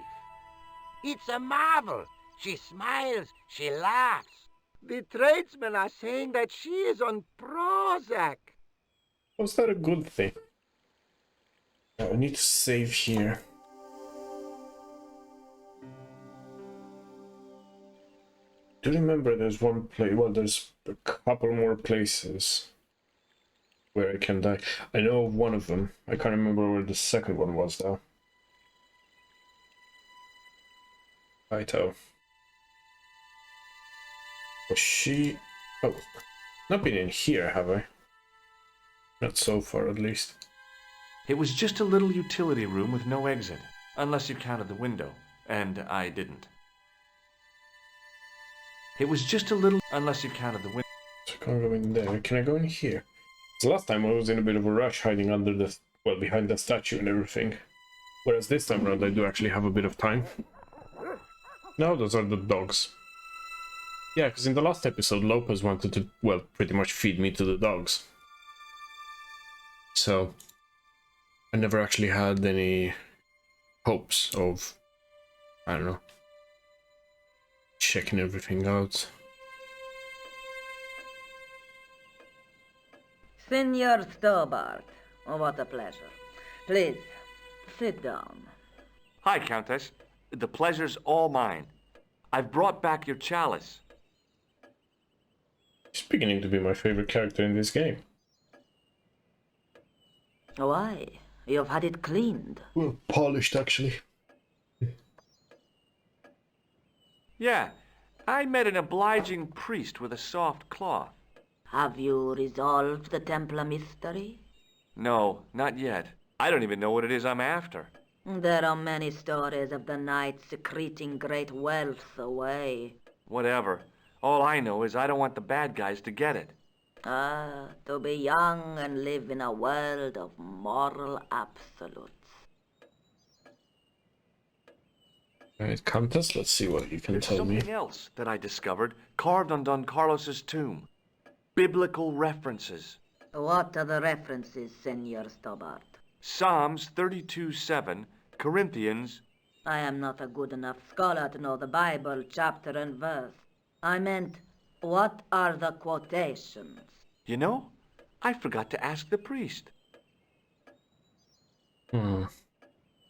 It's a marvel. She smiles, she laughs. The tradesmen are saying that she is on Prozac. Was that a good thing? I need to save here. Do you remember there's one place, well, there's a couple more places where I can die. I know of one of them. I can't remember where the second one was though. Righto. Was she... Oh, not been in here, have I? Not so far, at least. It was just a little utility room with no exit, unless you counted the window, and I didn't. It was just a little... unless you counted the window. So I can't go in there. Can I go in here? The last time I was in a bit of a rush hiding under the... well, behind the statue and everything. Whereas this time around I do actually have a bit of time. No, those are the dogs. Yeah, because in the last episode Lopez wanted to, well, pretty much feed me to the dogs. So... I never actually had any hopes of... I don't know... checking everything out. Senor Stobart, oh, what a pleasure. Please, sit down. Hi, Countess. The pleasure's all mine. I've brought back your chalice. He's beginning to be my favorite character in this game. Why? You've had it cleaned. Well, polished, actually. Yeah, I met an obliging priest with a soft cloth. Have you resolved the Templar mystery? No, not yet. I don't even know what it is I'm after. There are many stories of the knights secreting great wealth away. Whatever. All I know is I don't want the bad guys to get it. Ah, to be young and live in a world of moral absolutes. Alright, Countess, let's see what you can There's tell me. something else that I discovered carved on Don Carlos's tomb. Biblical references. What are the references, Senor Stobart? Psalms 32:7, Corinthians. I am not a good enough scholar to know the Bible chapter and verse. I meant, what are the quotations? You know, I forgot to ask the priest.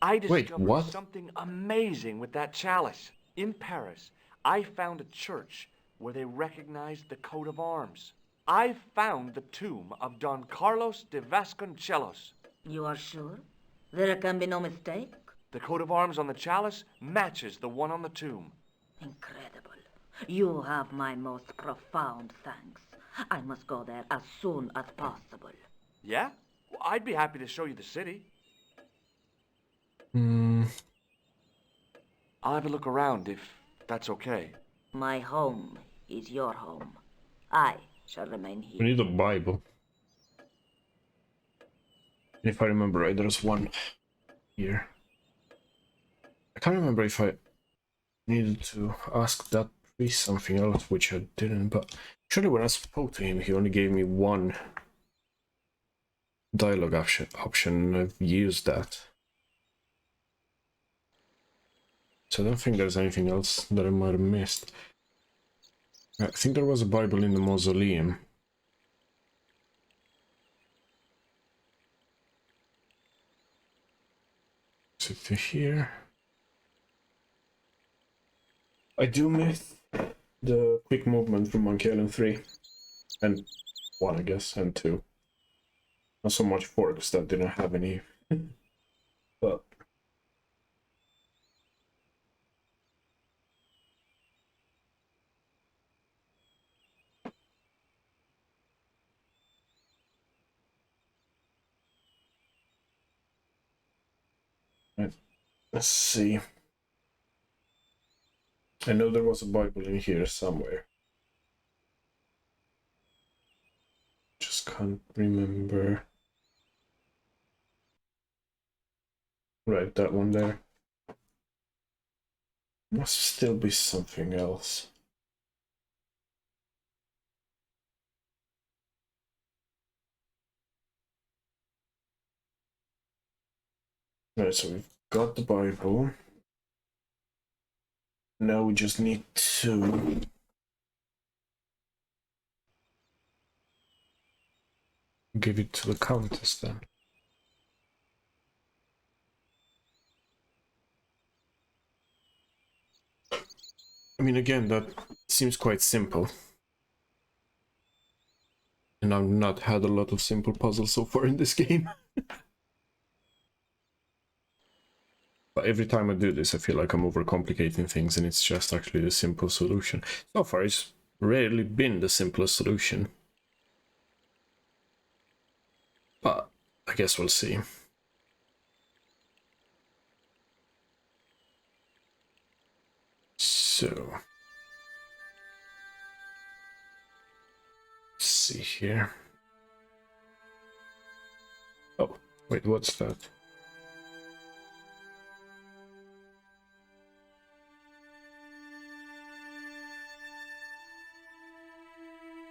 I discovered what? something amazing with that chalice. In Paris, I found a church where they recognized the coat of arms. I found the tomb of Don Carlos de Vasconcelos. You are sure? There can be no mistake? The coat of arms on the chalice matches the one on the tomb. Incredible. You have my most profound thanks. I must go there as soon as possible. Yeah? Well, I'd be happy to show you the city. I'll have a look around if that's okay. My home is your home. I shall remain We here. need a Bible. If I remember right, there's one here. I can't remember if I needed to ask that priest something else, which I didn't, but surely when I spoke to him, he only gave me one dialogue option, and I've used that. So I don't think there's anything else that I might have missed. I think there was a Bible in the mausoleum. Is it here? I do miss the quick movement from Monkey Island 3. And 1, I guess, and 2. Not so much 4, because that didn't have any. But right. Let's see. I know there was a Bible in here somewhere. Just can't remember. Right, that one there. Must still be something else. Right, so we've got the Bible. Now we just need to give it to the Countess then. I mean, again, that seems quite simple. And I've not had a lot of simple puzzles so far in this game. But every time I do this, I feel like I'm overcomplicating things, and it's just actually the simple solution. So far, it's rarely been the simplest solution. But I guess we'll see. So, let's see here. Oh, wait, what's that?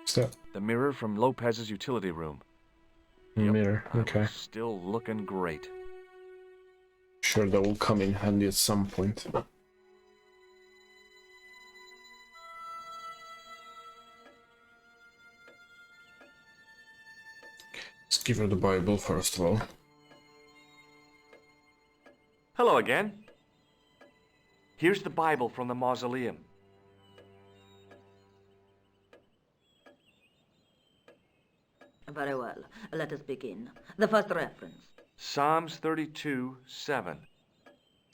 What's that? The mirror from Lopez's utility room. Mirror, I okay. was still looking great. Sure, that will come in handy at some point. Let's give her the Bible first of all. Hello again. Here's the Bible from the mausoleum. Very well. Let us begin. The first reference. Psalms 32:7.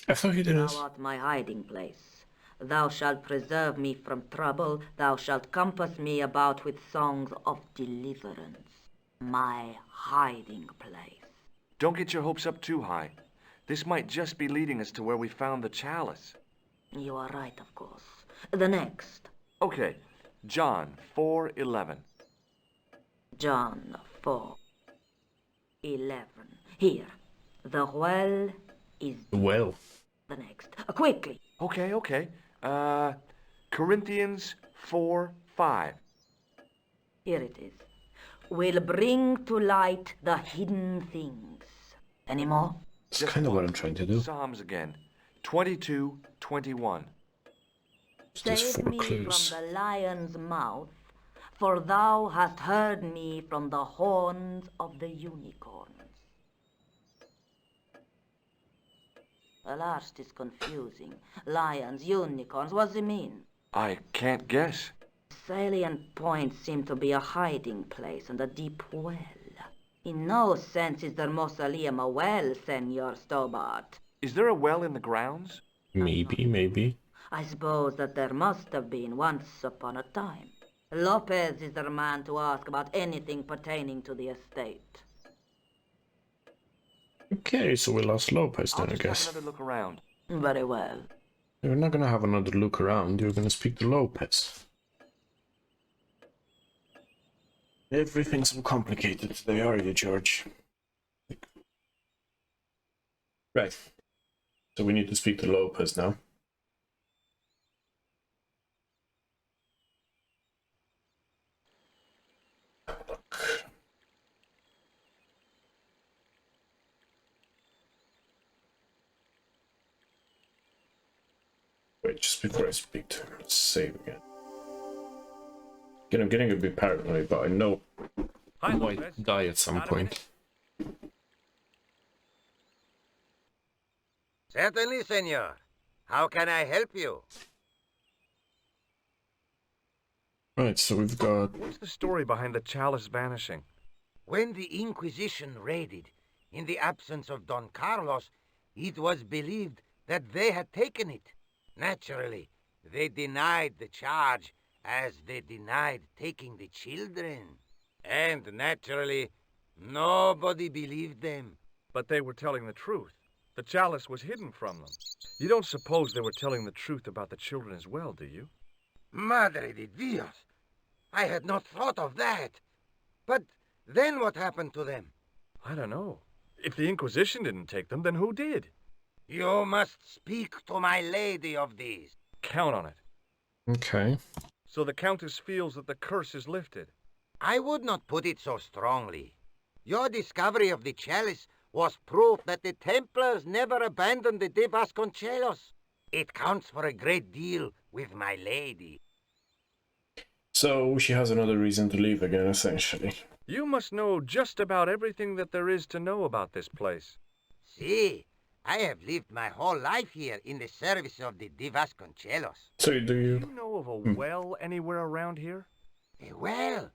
I thought he didn't. Thou art my hiding place. Thou shalt preserve me from trouble. Thou shalt compass me about with songs of deliverance. My hiding place. Don't get your hopes up too high. This might just be leading us to where we found the chalice. You are right, of course. The next. Okay, John 4:11. John 4:11. Here. The well is Well. the next. Quickly. Okay. Corinthians 4:5. Here it is. Will bring to light the hidden things. Any more? That's kind of what I'm trying to do. Psalms again. 22:21. There's Save 4 me clues. from the lion's mouth, for thou hast heard me from the horns of the unicorns. The last is confusing. Lions, unicorns, what does it mean? I can't guess. Salient points seem to be a hiding place and a deep well. In no sense is the mausoleum a well, Senor Stobart. Is there a well in the grounds? Maybe. I suppose that there must have been once upon a time. Lopez is the man to ask about anything pertaining to the estate. Okay, so we lost Lopez I'll then, I just guess. have another look around. Very well. You're not gonna have another look around, you're gonna speak to Lopez. Everything's so complicated today, are you, George? Right. So we need to speak to Lopez now. Look. Wait, just before I speak to him, let's save again. Again, I'm getting a bit paranoid, but I know I might die at some point. Certainly, senor. How can I help you? Right, so we've got... What's the story behind the chalice vanishing? When the Inquisition raided, in the absence of Don Carlos, it was believed that they had taken it. Naturally, they denied the charge, as they denied taking the children. And naturally, nobody believed them. But they were telling the truth. The chalice was hidden from them. You don't suppose they were telling the truth about the children as well, do you? Madre de Dios! I had not thought of that. But then what happened to them? I don't know. If the Inquisition didn't take them, then who did? You must speak to my lady of these. Count on it. Okay. So the Countess feels that the curse is lifted. I would not put it so strongly. Your discovery of the chalice was proof that the Templars never abandoned the de Vasconcelos. It counts for a great deal with my lady. So she has another reason to leave again, essentially. You must know just about everything that there is to know about this place. See, I have lived my whole life here in the service of the de Vasconcelos. So do Do you... you know of a well anywhere around here? A well?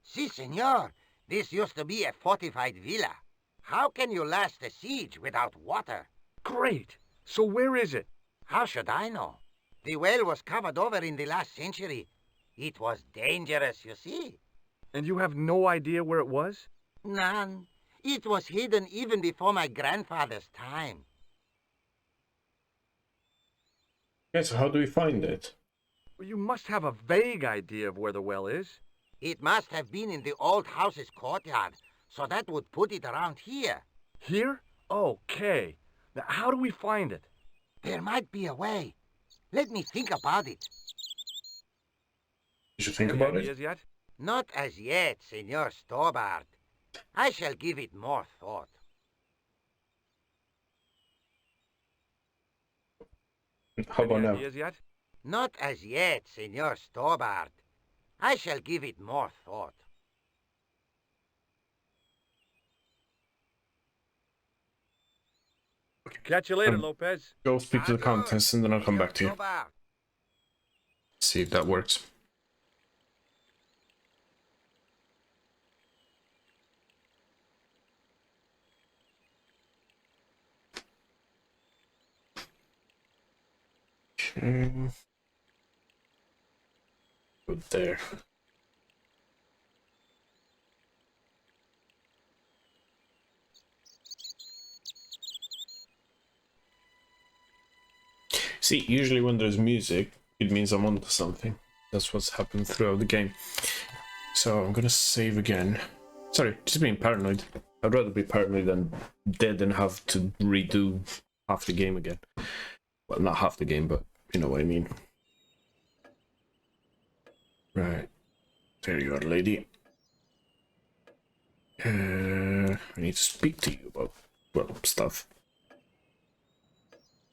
Si, senor. This used to be a fortified villa. How can you last a siege without water? Great! So where is it? How should I know? The well was covered over in the last century. It was dangerous, you see. And you have no idea where it was? None. It was hidden even before my grandfather's time. Yeah, so how do we find it? You must have a vague idea of where the well is. It must have been in the old house's courtyard, so that would put it around here. Here? Okay. Now, how do we find it? There might be a way. Let me think about it. You should think Any about ideas it. yet? Not as yet, Senor Stobart. I shall give it more thought. How about Any now? ideas yet? Not as yet, Senor Stobart. I shall give it more thought. Catch you later, Um, Lopez. Go speak to the Adios, Countess and then I'll come back to you. Stobart. See if that works. Okay. Good there. See, usually when there's music, it means I'm onto something. That's what's happened throughout the game. So I'm gonna save again. Sorry, just being paranoid. I'd rather be paranoid than dead and have to redo half the game again. Well, not half the game, but you know what I mean. Right. There you are, lady. I need to speak to you about, well, stuff.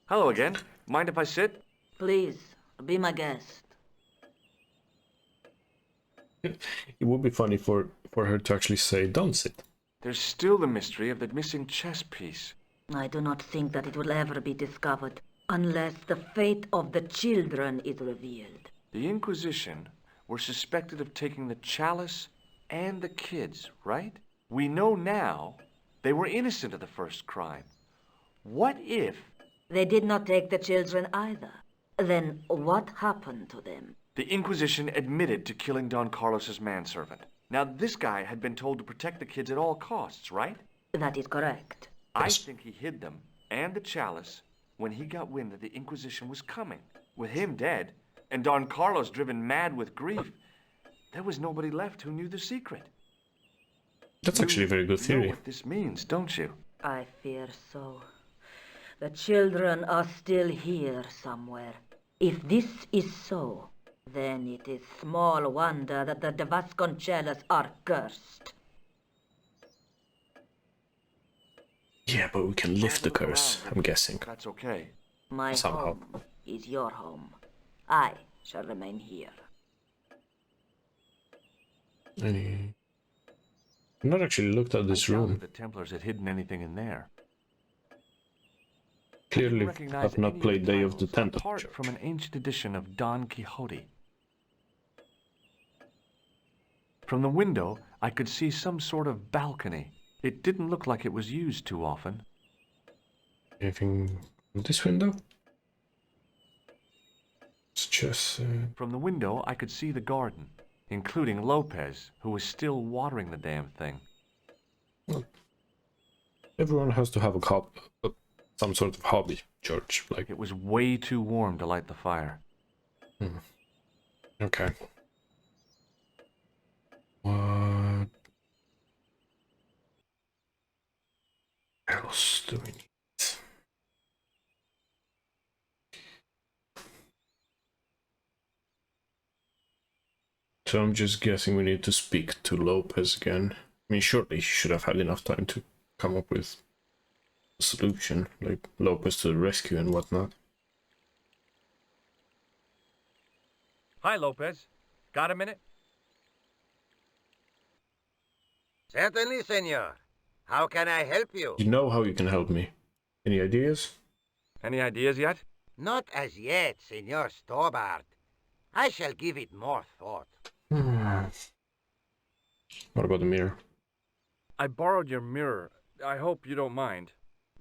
Hello again. Mind if I sit? Please, be my guest. It would be funny for her to actually say, don't sit. There's still the mystery of the missing chess piece. I do not think that it will ever be discovered unless the fate of the children is revealed. The Inquisition were suspected of taking the chalice and the kids, right? We know now they were innocent of the first crime. What if... They did not take the children either. Then what happened to them? The Inquisition admitted to killing Don Carlos's manservant. Now, this guy had been told to protect the kids at all costs, right? That is correct. I think he hid them and the chalice when he got wind that the Inquisition was coming. With him dead, and Don Carlos driven mad with grief, there was nobody left who knew the secret. That's actually a very good You theory. know what this means, don't you? I fear so. The children are still here somewhere. If this is so, then it is small wonder that the De Vasconcellos are cursed. Yeah, but we can lift the curse, I'm guessing. That's okay. My Somehow. home is your home. I shall remain here. I've not actually looked at this I room. doubted the Templars had hidden anything in there. Clearly Recognize have not any played Day of the titles Temple apart Church. from an ancient edition of Don Quixote. From the window, I could see some sort of balcony. It didn't look like it was used too often. Anything from this window? It's just... From the window, I could see the garden, including Lopez, who was still watering the damn thing. everyone has to have some sort of hobby, George. Like, It was way too warm to light the fire. okay. What else do we need? So I'm just guessing we need to speak to Lopez again. I mean, surely he should have had enough time to come up with a solution, like Lopez to the rescue and whatnot. Hi, Lopez. Got a minute? Certainly, senor. How can I help you? You know how you can help me. Any ideas? Any ideas yet? Not as yet, Senor Stobart. I shall give it more thought. What about the mirror? I borrowed your mirror. I hope you don't mind.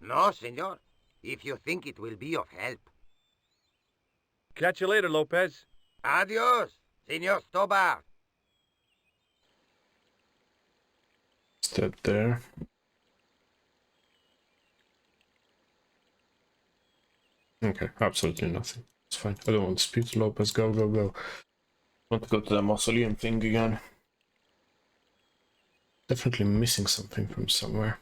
No, senor. If you think it will be of help. Catch you later, Lopez. Adios, Senor Stobart. Is that there? Okay, absolutely nothing. It's fine. I don't want to speak to Lopez. Go, go, go. Want to go to the mausoleum thing again. Definitely missing something from somewhere.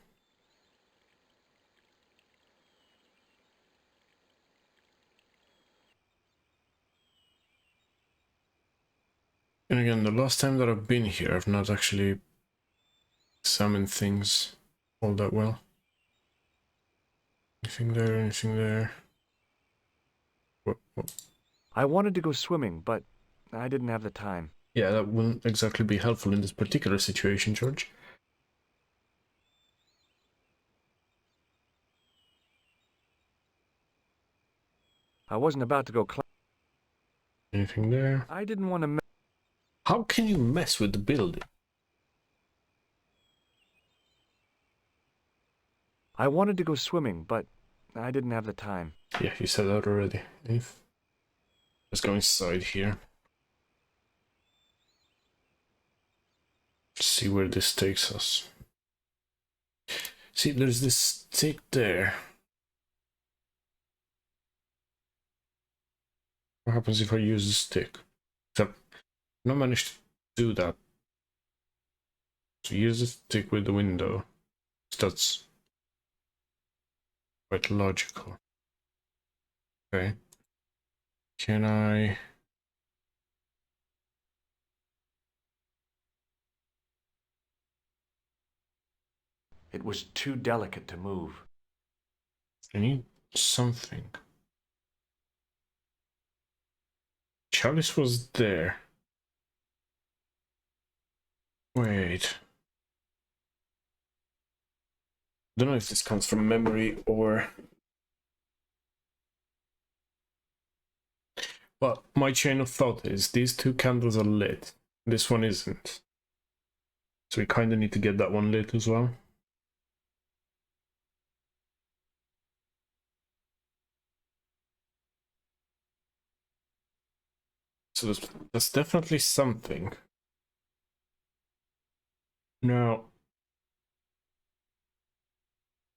And again, the last time that I've been here, I've not actually examined things all that well. Anything there? Anything there? What? I wanted to go swimming, but I didn't have the time. Yeah, that wouldn't exactly be helpful in this particular situation, George. I wasn't about to go Anything there? I didn't want to How can you mess with the building? I wanted to go swimming, but I didn't have the time. Yeah, you said that already. Let's go inside here. See where this takes us. See, there's this stick there. What happens if I use the stick? So, I've not managed to do that. So use the stick with the window. That's quite logical. Okay. Can I... It was too delicate to move. I need something. Chalice was there. Wait. Don't know if this comes from memory or... But my chain of thought is these two candles are lit. This one isn't. So we kind of need to get that one lit as well. So that's definitely something. No.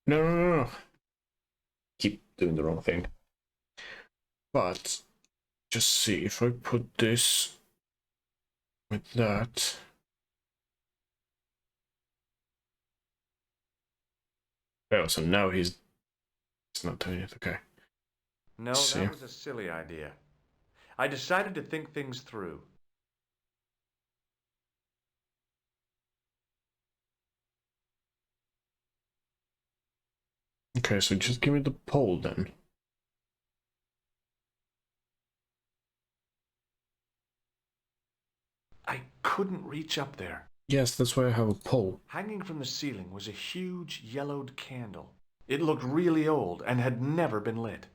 No. Keep doing the wrong thing. But just see if I put this with that. Oh, so now he's not doing it. Okay. No, that was a silly idea. I decided to think things through. Okay, so just give me the pole then. I couldn't reach up there. Yes, that's why I have a pole. Hanging from the ceiling was a huge yellowed candle. It looked really old and had never been lit.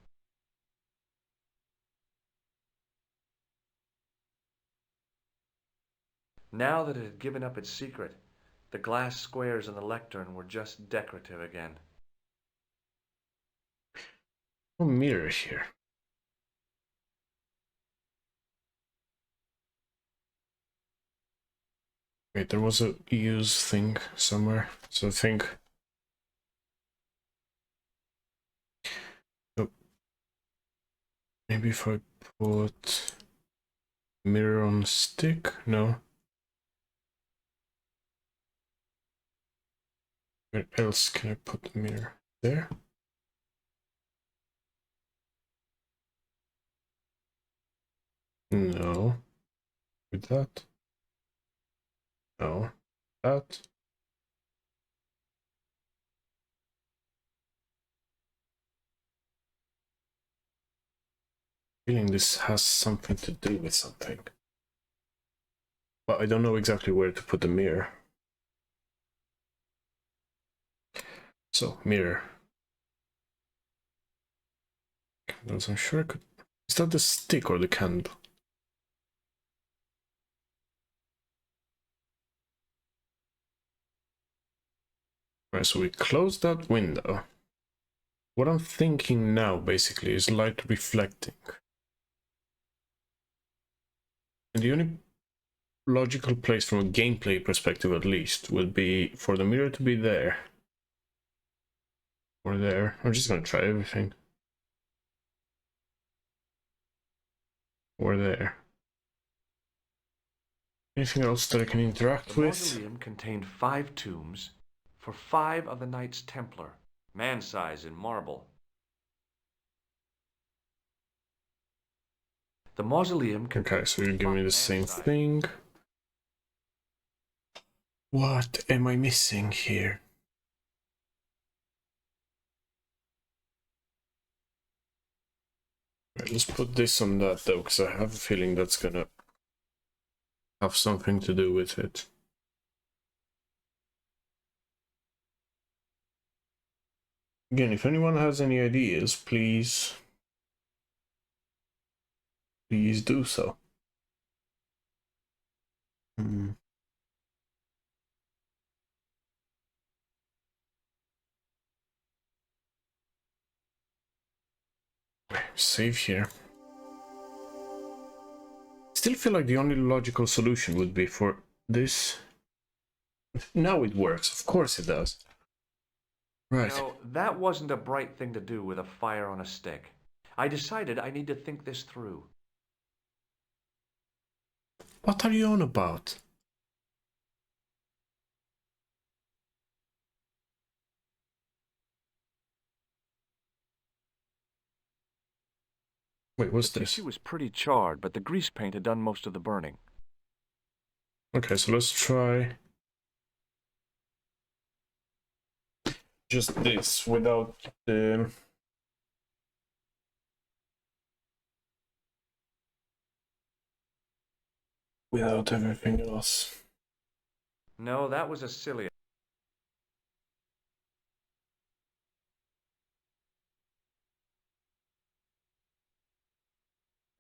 Now that it had given up its secret, the glass squares in the lectern were just decorative again. No mirror here. Wait, there was a use thing somewhere. So I think. Oh. Maybe if I put mirror on stick? No. Where else can I put the mirror? There? No. With that? No. That? Feeling this has something to do with something. But I don't know exactly where to put the mirror. So, mirror. Candles, I'm sure I could... Is that the stick or the candle? Right, so we close that window. What I'm thinking now, basically, is light reflecting. And the only logical place from a gameplay perspective, at least, would be for the mirror to be there. Or there. I'm just gonna try everything. Or there. Anything else that I can interact The with? mausoleum contained 5 tombs for 5 of the Knights Templar, man-size in marble. The mausoleum Okay, so you give me the same thing. What am I missing here? Right, let's put this on that though, because I have a feeling that's gonna have something to do with it. Again, if anyone has any ideas, please do so. Save here. Still feel like the only logical solution would be for this. Now it works, of course it does. Right. No, that wasn't a bright thing to do with a fire on a stick. I decided I need to think this through. What are you on about? Wait, what's this? She was pretty charred, but the grease paint had done most of the burning. Okay, so let's try just this without the... without everything else. No, that was a silly...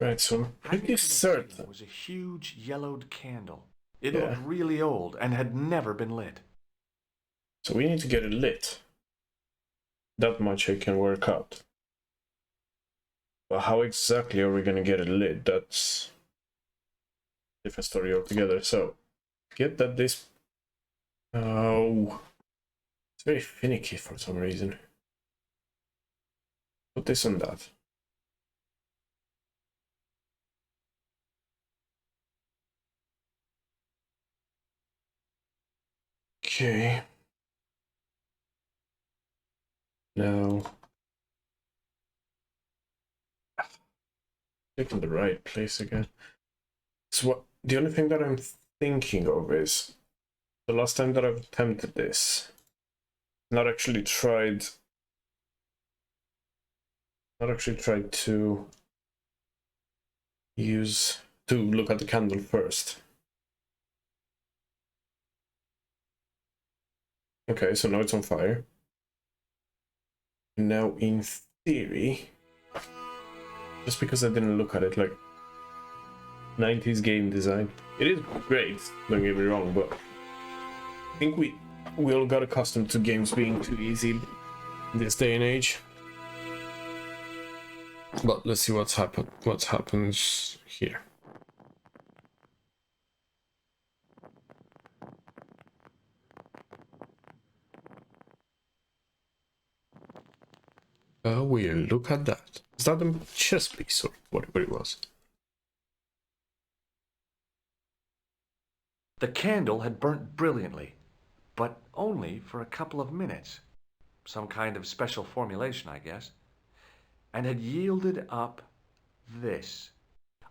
Right, so I'm pretty certain. It was a huge yellowed candle. It looked really old and had never been lit. So we need to get it lit. That much I can work out. But how exactly are we gonna get it lit? That's... different story altogether. So, get that this... Oh, it's very finicky for some reason. Put this on that. Okay. Now, click in the right place again. So what? The only thing that I'm thinking of is the last time that I've attempted this, not actually tried to look at the candle first. Okay, so now it's on fire. Now, in theory, just because I didn't look at it, like 90s game design, it is great, don't get me wrong, but I think we all got accustomed to games being too easy in this day and age. But let's see what happens here. We'll look at that. Is that a chess piece or whatever it was? The candle had burnt brilliantly, but only for a couple of minutes. Some kind of special formulation, I guess. And had yielded up this.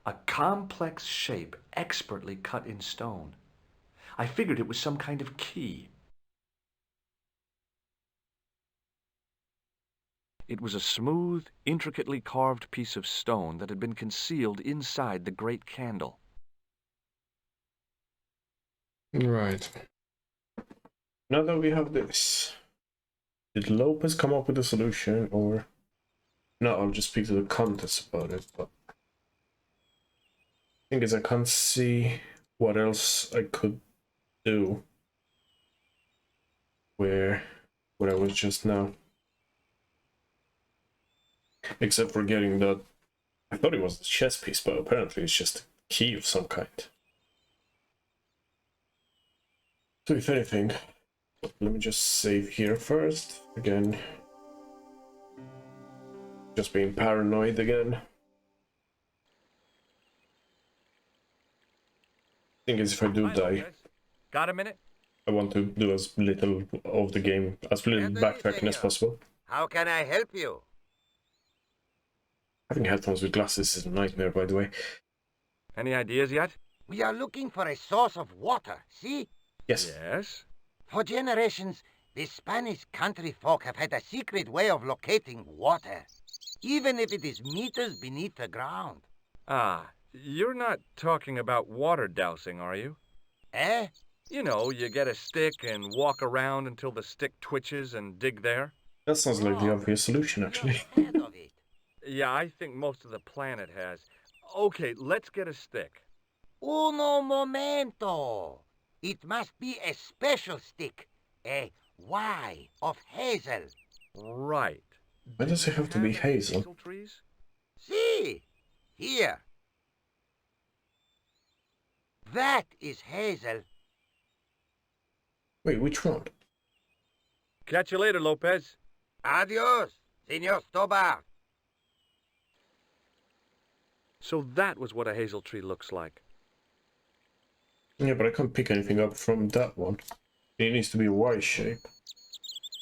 A complex shape expertly cut in stone. I figured it was some kind of key. It was a smooth, intricately carved piece of stone that had been concealed inside the great candle. Right. Now that we have this, did Lopez come up with a solution, or... No, I'll just speak to the Countess about it, but... The thing is, I can't see what else I could do where I was just now. Except for getting that... I thought it was a chess piece, but apparently it's just a key of some kind. So if anything, let me just save here first. Again, just being paranoid again. Thing is, if I do die, Got a minute? I want to do as little of the game, as little backtracking as possible. How can I help you? Having headphones with glasses is a nightmare, by the way. Any ideas yet? We are looking for a source of water, see? Yes. Yes. For generations, the Spanish country folk have had a secret way of locating water, even if it is meters beneath the ground. Ah, you're not talking about water dousing, are you? Eh? You know, you get a stick and walk around until the stick twitches and dig there. That sounds like the obvious solution, actually. Heard of it. Yeah, I think most of the planet has. Okay, let's get a stick. Uno momento. It must be a special stick, a Y of hazel. Right. Why does it have to be hazel? Trees? See? Here. That is hazel. Wait, which one? Catch you later, Lopez. Adios, Senor Stobart. So that was what a hazel tree looks like. Yeah, but I can't pick anything up from that one. It needs to be a Y shape.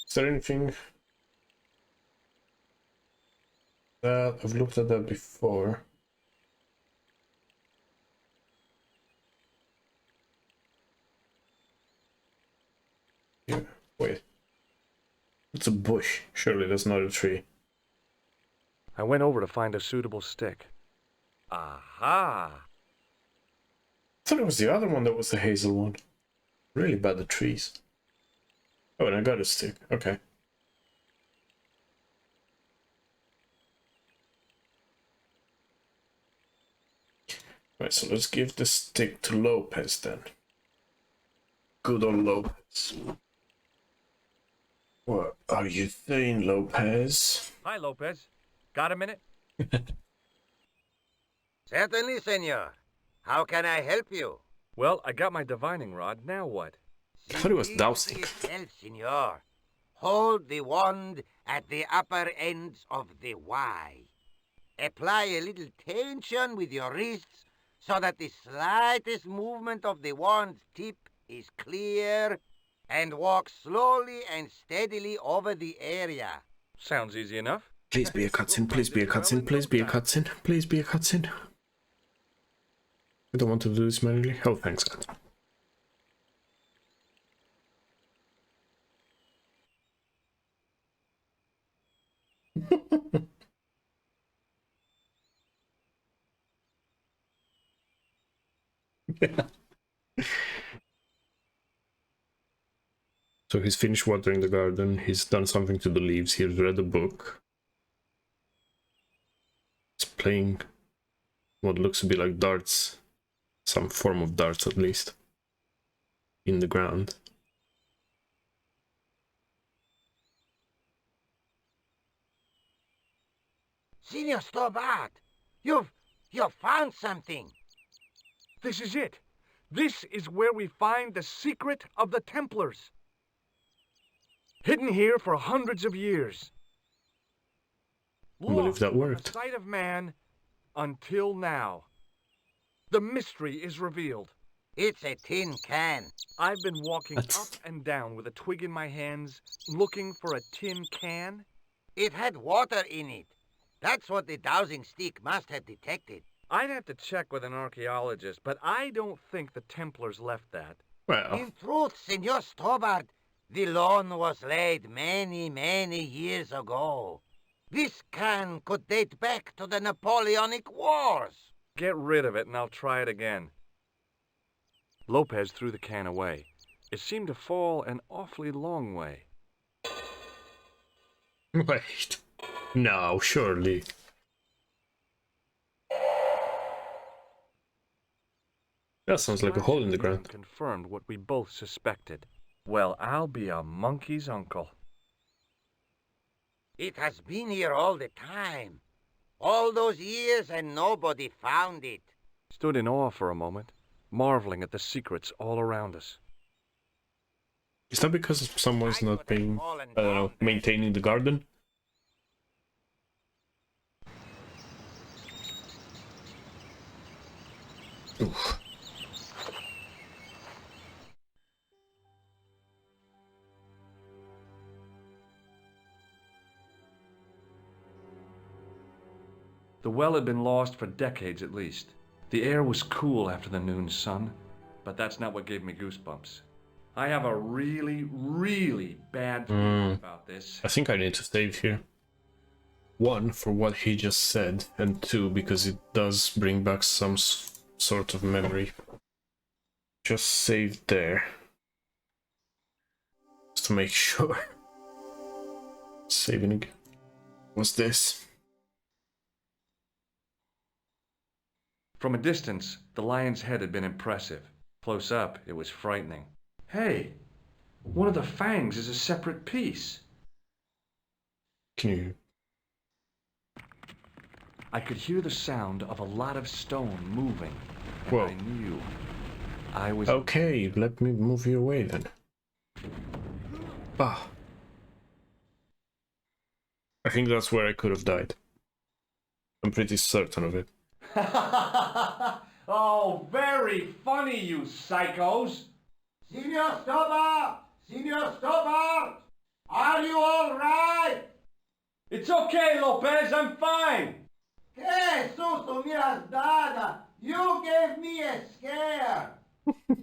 Is there anything that I've looked at that before? Yeah, wait. It's a bush. Surely that's not a tree. I went over to find a suitable stick. Aha! I thought it was the other one that was the hazel one. Really bad at trees. Oh, and I got a stick. Okay. Right, so let's give the stick to Lopez then. Good old Lopez. What are you saying, Lopez? Hi, Lopez. Got a minute? Certainly, senor. How can I help you? Well, I got my divining rod. Now what? I thought it was See dowsing. for yourself, senor. Hold the wand at the upper ends of the Y. Apply a little tension with your wrists so that the slightest movement of the wand's tip is clear, and walk slowly and steadily over the area. Sounds easy enough. Please be a cutscene, please be a cutscene, please be a cutscene, please be a cutscene. I don't want to do this manually. Oh, thanks, God. Yeah. So he's finished watering the garden, he's done something to the leaves, he's read a book. He's playing what looks to be like darts. Some form of darts, at least. In the ground. Senor Stobart, you've found something. This is it. This is where we find the secret of the Templars. Hidden here for hundreds of years. I believe that worked. Lost from the sight of man until now. The mystery is revealed. It's a tin can. I've been walking up and down with a twig in my hands, looking for a tin can. It had water in it. That's what the dowsing stick must have detected. I'd have to check with an archaeologist, but I don't think the Templars left that. Well, In truth, Senor Stobart, the loan was laid many, many years ago. This can could date back to the Napoleonic Wars. Get rid of it and I'll try it again. Lopez threw the can away. It seemed to fall an awfully long way. wait. No, surely. That sounds like a hole in the ground. Confirmed what we both suspected. Well, I'll be a monkey's uncle. It has been here all the time. All those years and nobody found it. Stood in awe for a moment, marveling at the secrets all around us. Is that because someone's not being, I don't know, maintaining the garden? Oof. The well had been lost for decades at least. The air was cool after the noon sun, but that's not what gave me goosebumps. I have a really, really bad feeling about this. I think I need to save here. One, for what he just said, and two, because it does bring back some sort of memory. Just save there. Just to make sure. Saving again. What's this? From a distance, the lion's head had been impressive. Close up, it was frightening. Hey, one of the fangs is a separate piece. Can you... I could hear the sound of a lot of stone moving. And Whoa. I knew I was... Okay, let me move you away then. Ah. I think that's where I could have died. I'm pretty certain of it. Oh, very funny, you psychos! Senor Stobart! Senor Stobart! Are you all right? It's okay, Lopez, I'm fine! Que susto me has dado! You gave me a scare!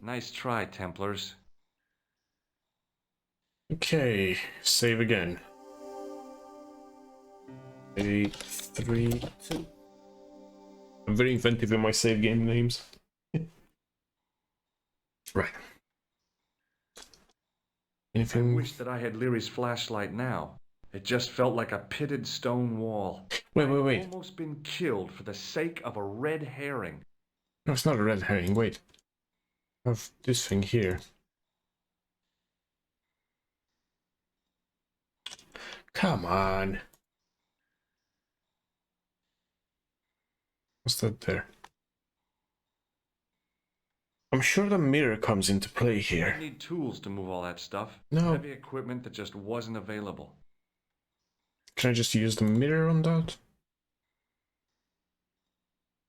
Nice try, Templars. Okay, save again. 8, 3, 2. I'm very inventive in my save game names. Right. I Anything? wish that I had Leary's flashlight now. It just felt like a pitted stone wall. Wait. I'd almost been killed for the sake of a red herring. No, it's not a red herring. Wait. I have this thing here. Come on. What's that there? I'm sure the mirror comes into play I here. need tools to move all that stuff. No. Heavy equipment that just wasn't available. Can I just use the mirror on that?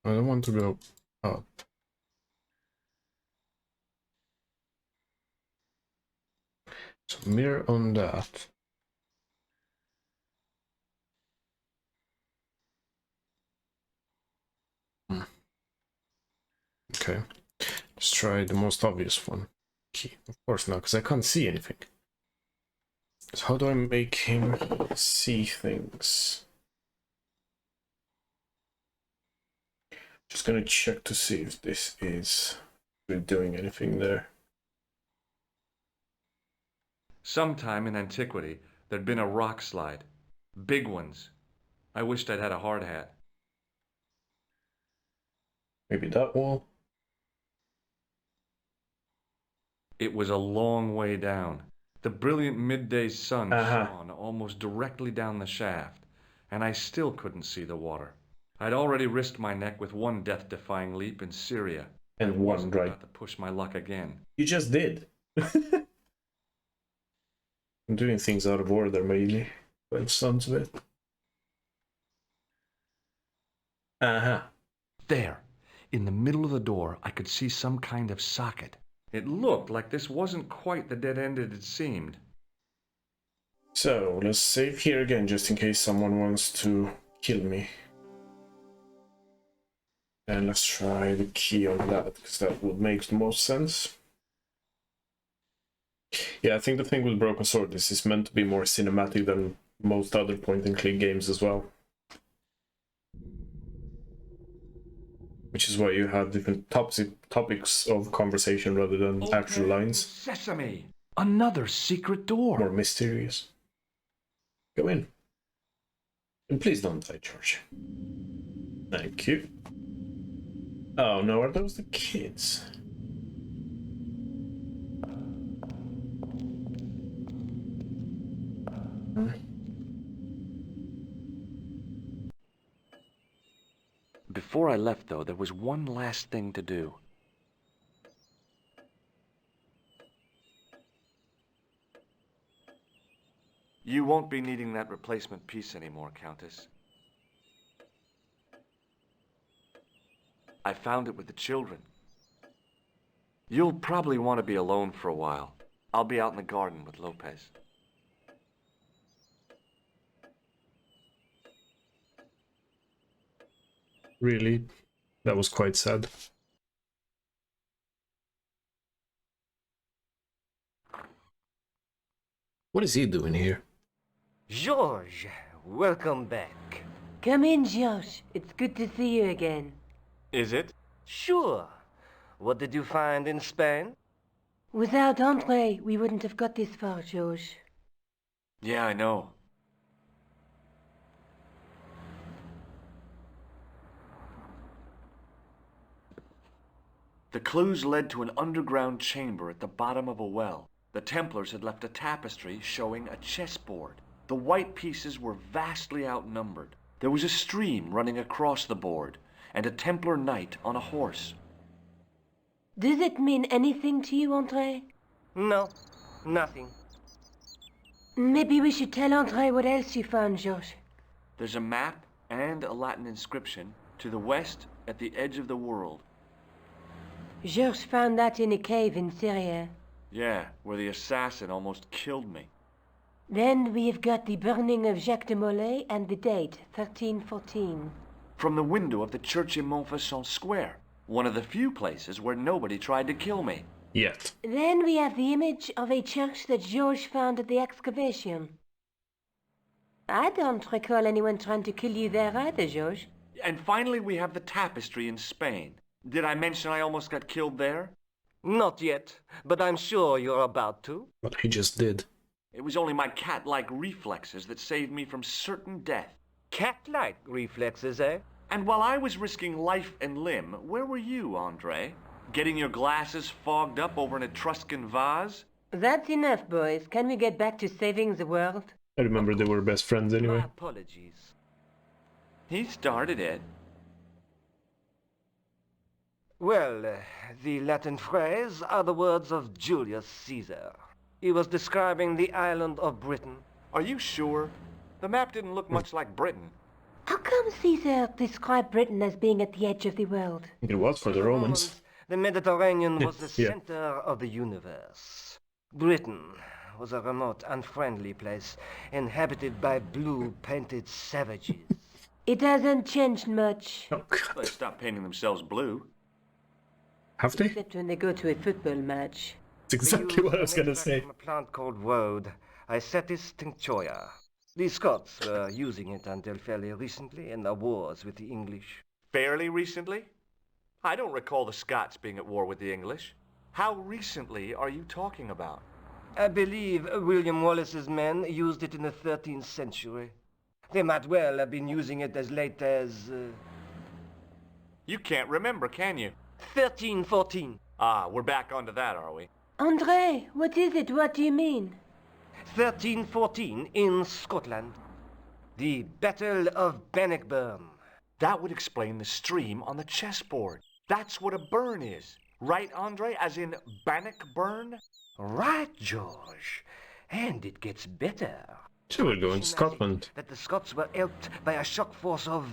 I don't want to go up. So mirror on that. Okay. Let's try the most obvious one. Key. Of course not, because I can't see anything. So how do I make him see things? Just gonna check to see if this is really doing anything there. Sometime in antiquity, there'd been a rock slide. Big ones. I wished I'd had a hard hat. Maybe that wall? It was a long way down. The brilliant midday sun Uh-huh. shone almost directly down the shaft, and I still couldn't see the water. I'd already risked my neck with one death-defying leap in Syria, And I one, wasn't right? about to push my luck again. You just did. I'm doing things out of order, maybe. By the sounds of it. Uh-huh. There, in the middle of the door, I could see some kind of socket. It looked like this wasn't quite the dead end it had seemed. So, let's save here again, just in case someone wants to kill me. And let's try the key on that, because that would make the most sense. Yeah, I think the thing with Broken Sword is it's meant to be more cinematic than most other point-and-click games as well. Which is why you have different topics of conversation rather than actual lines. Sesame! Another secret door! More mysterious. Go in. And please don't die, George. Thank you. Oh no, are those the kids? Before I left, though, there was one last thing to do. You won't be needing that replacement piece anymore, Countess. I found it with the children. You'll probably want to be alone for a while. I'll be out in the garden with Lopez. Really? That was quite sad. What is he doing here? George, welcome back. Come in, Josh. It's good to see you again. Is it? Sure. What did you find in Spain? Without Andre, we wouldn't have got this far, Josh. Yeah, I know. The clues led to an underground chamber at the bottom of a well. The Templars had left a tapestry showing a chessboard. The white pieces were vastly outnumbered. There was a stream running across the board, and a Templar knight on a horse. Does it mean anything to you, Andre? No, nothing. Maybe we should tell Andre what else you found, Josh. There's a map and a Latin inscription to the west at the edge of the world. Georges found that in a cave in Syria. Yeah, where the assassin almost killed me. Then we've got the burning of Jacques de Molay and the date, 1314. From the window of the church in Montfaucon Square, one of the few places where nobody tried to kill me. Yet. Then we have the image of a church that Georges found at the excavation. I don't recall anyone trying to kill you there either, Georges. And finally we have the tapestry in Spain. Did I mention I almost got killed there? Not yet, but I'm sure you're about to. But he just did. It was only my cat-like reflexes that saved me from certain death. Cat-like reflexes, eh? And while I was risking life and limb, where were you, Andre? Getting your glasses fogged up over an Etruscan vase? That's enough, boys. Can we get back to saving the world? I remember they were best friends anyway. My apologies. He started it. Well, the Latin phrase are the words of Julius Caesar. He was describing the island of Britain. Are you sure? The map didn't look much like Britain. How come Caesar described Britain as being at the edge of the world? It was for the Romans. The Mediterranean was the Yeah. center of the universe. Britain was a remote, unfriendly place inhabited by blue-painted savages. It hasn't changed much. Oh, God. They stopped painting themselves blue. Have they? Except when they go to a football match. That's exactly what I was gonna say. From a plant called woad, Icetis tinctoria. The Scots were using it until fairly recently in the wars with the English. Fairly recently? I don't recall the Scots being at war with the English. How recently are you talking about? I believe William Wallace's men used it in the 13th century. They might well have been using it as late as... You can't remember, can you? 1314. Ah, we're back onto that, are we? Andre, what is it? What do you mean? 1314 in Scotland. The Battle of Bannockburn. That would explain the stream on the chessboard. That's what a burn is. Right, Andre? As in Bannockburn? Right, George. And it gets better. So we're going to Scotland. That the Scots were helped by a shock force of,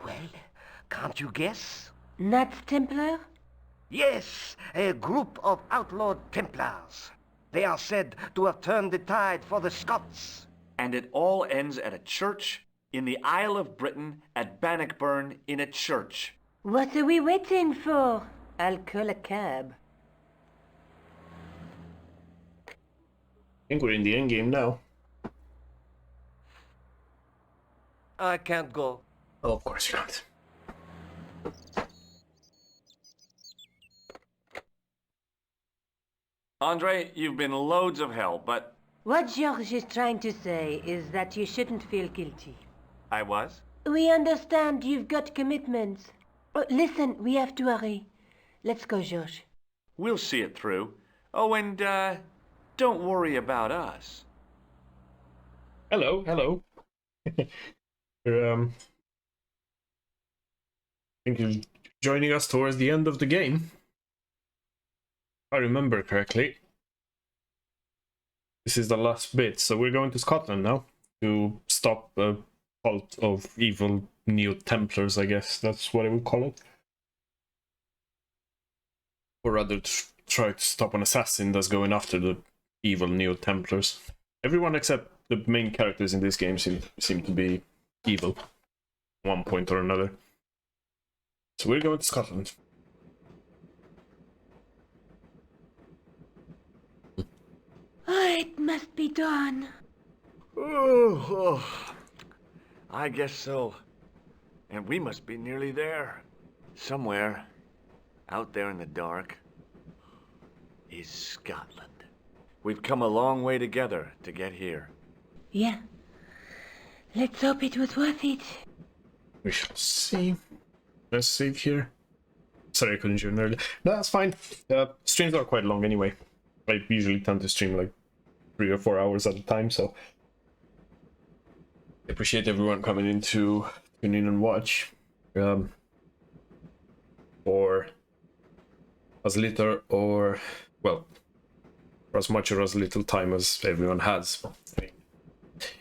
well, can't you guess? Knights Templar? Yes, a group of outlawed Templars. They are said to have turned the tide for the Scots. And it all ends at a church in the Isle of Britain at Bannockburn in a church. What are we waiting for? I'll call a cab. I think we're in the end game now. I can't go. Oh, of course you're not. Andre, you've been loads of help, but What George is trying to say is that you shouldn't feel guilty. I was? We understand you've got commitments. Oh, listen, we have to hurry. Let's go, George. We'll see it through. Oh, and, don't worry about us. Hello, hello. You're, I think you're joining us towards the end of the game. If I remember correctly. This is the last bit, so we're going to Scotland now to stop a cult of evil Neo-Templars, I guess that's what I would call it. Or rather, try to stop an assassin that's going after the evil Neo-Templars. Everyone except the main characters in this game seem to be evil at one point or another. So we're going to Scotland. Oh, it must be dawn. Oh, I guess so. And we must be nearly there. Somewhere, out there in the dark, is Scotland. We've come a long way together to get here. Yeah. Let's hope it was worth it. We shall see. Let's save here. Sorry I couldn't join earlier. No, that's fine. Streams are quite long anyway. I usually tend to stream like 3 or 4 hours at a time, so I appreciate everyone coming in to tune in and watch. For as little or, well, for as much or as little time as everyone has. I mean,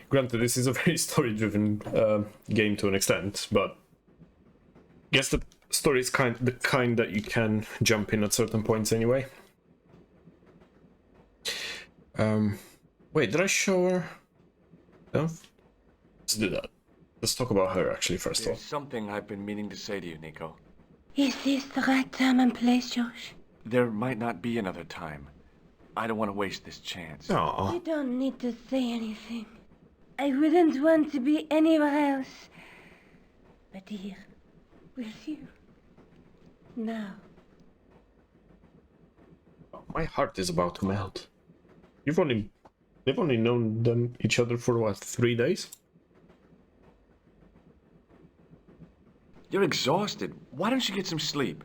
granted, this is a very story-driven game to an extent, but I guess the story is the kind that you can jump in at certain points anyway. Wait, did I show her? No? Let's do that. Let's talk about her actually first of all. There's something I've been meaning to say to you, Nico. Is this the right time and place, Josh? There might not be another time. I don't want to waste this chance. Aww. You don't need to say anything. I wouldn't want to be anywhere else. But here, with you. Now. My heart is about to melt. They've only known each other for what, 3 days? You're exhausted. Why don't you get some sleep?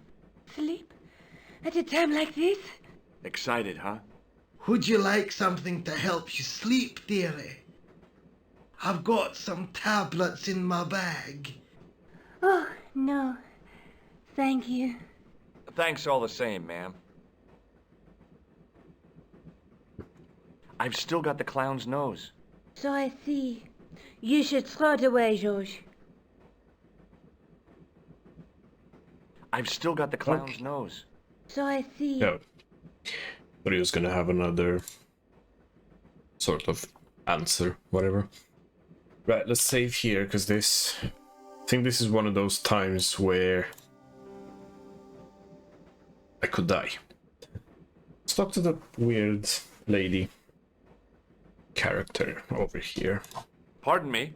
Sleep? At a time like this? Excited, huh? Would you like something to help you sleep, dearie? I've got some tablets in my bag. Oh, no. Thank you. Thanks all the same, ma'am. I've still got the clown's nose. So I see. You should throw it away, George. I've still got the clown's nose. So I see. Yeah. But he was gonna have another sort of answer, whatever. Right, let's save here, because this... I think this is one of those times where I could die. Let's talk to the weird lady character over here. Pardon me?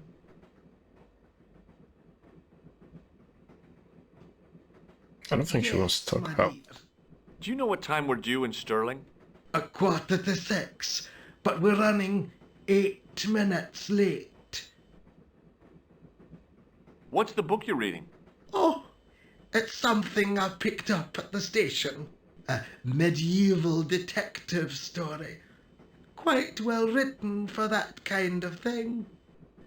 I don't think she wants to talk about... Do you know what time we're due in Sterling? 6:15, but we're running 8 minutes late. What's the book you're reading? Oh, it's something I picked up at the station. A medieval detective story. Quite well written for that kind of thing.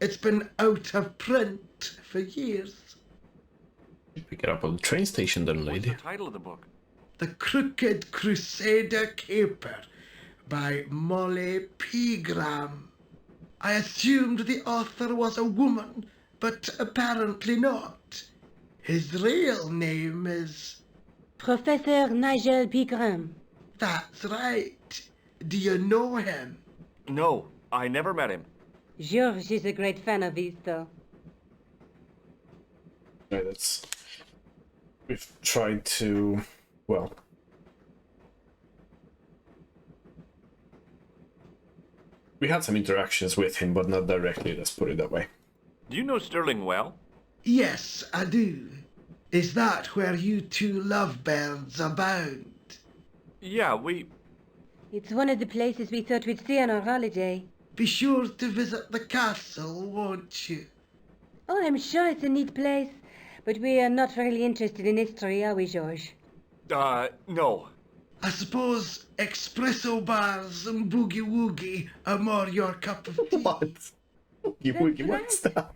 It's been out of print for years. Pick it up on the train station then, lady. What's the title of the book? The Crooked Crusader Caper by Molly Pegram. I assumed the author was a woman, but apparently not. His real name is... Professor Nigel Pegram. That's right. Do you know him? No, I never met him. George is a great fan of his, though. Right, that's... We've tried to... Well... We had some interactions with him, but not directly, let's put it that way. Do you know Sterling well? Yes, I do. Is that where you two lovebirds abound? Yeah, we... It's one of the places we thought we'd see on our holiday. Be sure to visit the castle, won't you? Oh, I'm sure it's a neat place. But we are not really interested in history, are we, George? No. I suppose espresso bars and boogie-woogie are more your cup of tea. What? Boogie-woogie, what's that?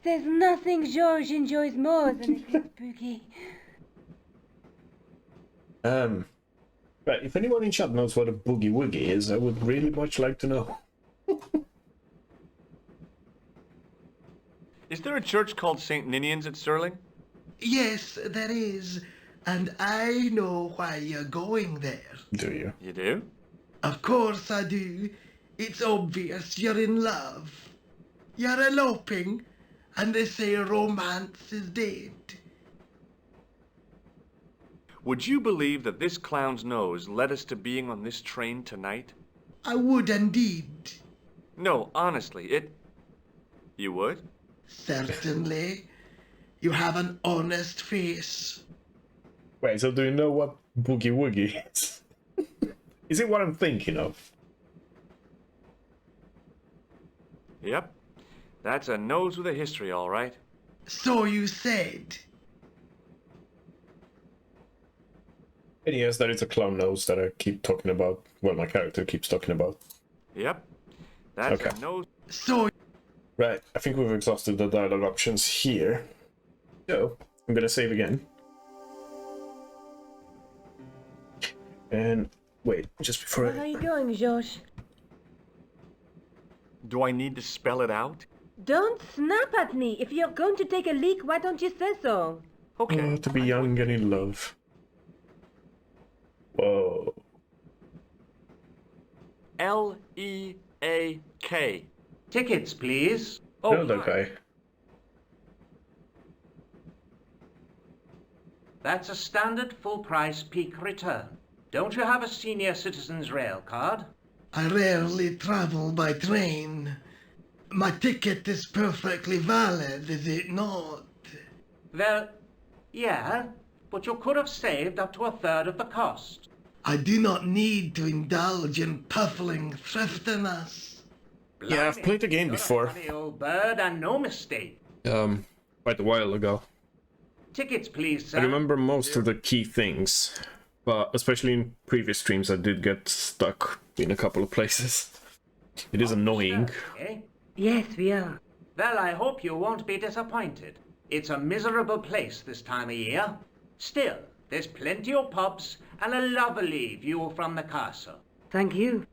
There's nothing George enjoys more than a good boogie. Right, if anyone in chat knows what a boogie-woogie is, I would really much like to know. Is there a church called St. Ninian's at Sterling? Yes, there is. And I know why you're going there. Do you? You do? Of course I do. It's obvious you're in love. You're eloping, and they say romance is dead. Would you believe that this clown's nose led us to being on this train tonight? I would indeed. No, honestly, it... You would? Certainly. You have an honest face. Wait, so do you know what boogie-woogie is? Is it what I'm thinking of? Yep. That's a nose with a history, all right. So you said. And yes, that is a clown nose that I keep talking about. Well, my character keeps talking about. Yep. That's Okay. a nose... So... Right, I think we've exhausted the dialogue options here. So, I'm gonna save again. And wait, just before Where are you going, George? Do I need to spell it out? Don't snap at me. If you're going to take a leak, why don't you say so? Okay. To be young and in love. Whoa. L-E-A-K. Tickets, please. Oh, No, that hi. guy. That's a standard full-price peak return. Don't you have a senior citizen's rail card? I rarely travel by train. My ticket is perfectly valid, is it not? Well, yeah, but you could have saved up to a third of the cost. I do not need to indulge in puffling thriftiness. Yeah, I've played the game You're before. a funny old bird and no mistake. Quite a while ago. Tickets, please, sir. I remember most of the key things, but especially in previous streams I did get stuck in a couple of places. It is annoying. Eh? Yes, we are. Well, I hope you won't be disappointed. It's a miserable place this time of year. Still, There's plenty of pubs and a lovely view from the castle. Thank you.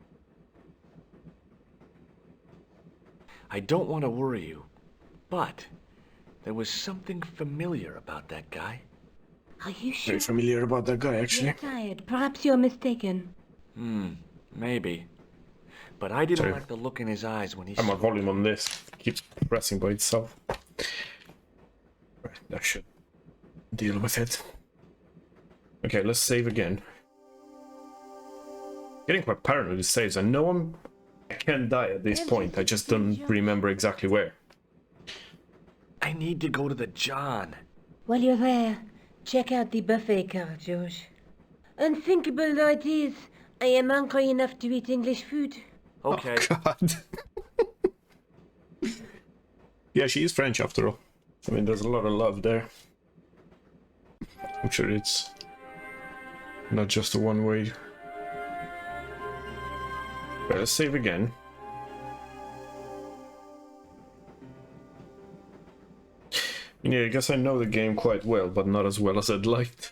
I don't want to worry you, but there was something familiar about that guy. Are you sure? Very familiar about that guy, actually. You're tired. Perhaps you're mistaken. Maybe. But I didn't Sorry. like the look in his eyes when he And my saw volume on this keeps pressing by itself. Right, that should deal with it. Okay, let's save again. Getting quite paranoid with saves. I know I can die at this point. I just don't remember exactly where. I need to go to the John. While you're there, check out the buffet car, George. Unthinkable though it is, I am hungry enough to eat English food. Okay. Oh, God. Yeah, she is French after all. I mean, there's a lot of love there. I'm sure it's not just a one-way. Right, let's save again. Yeah, I guess I know the game quite well, but not as well as I'd like to.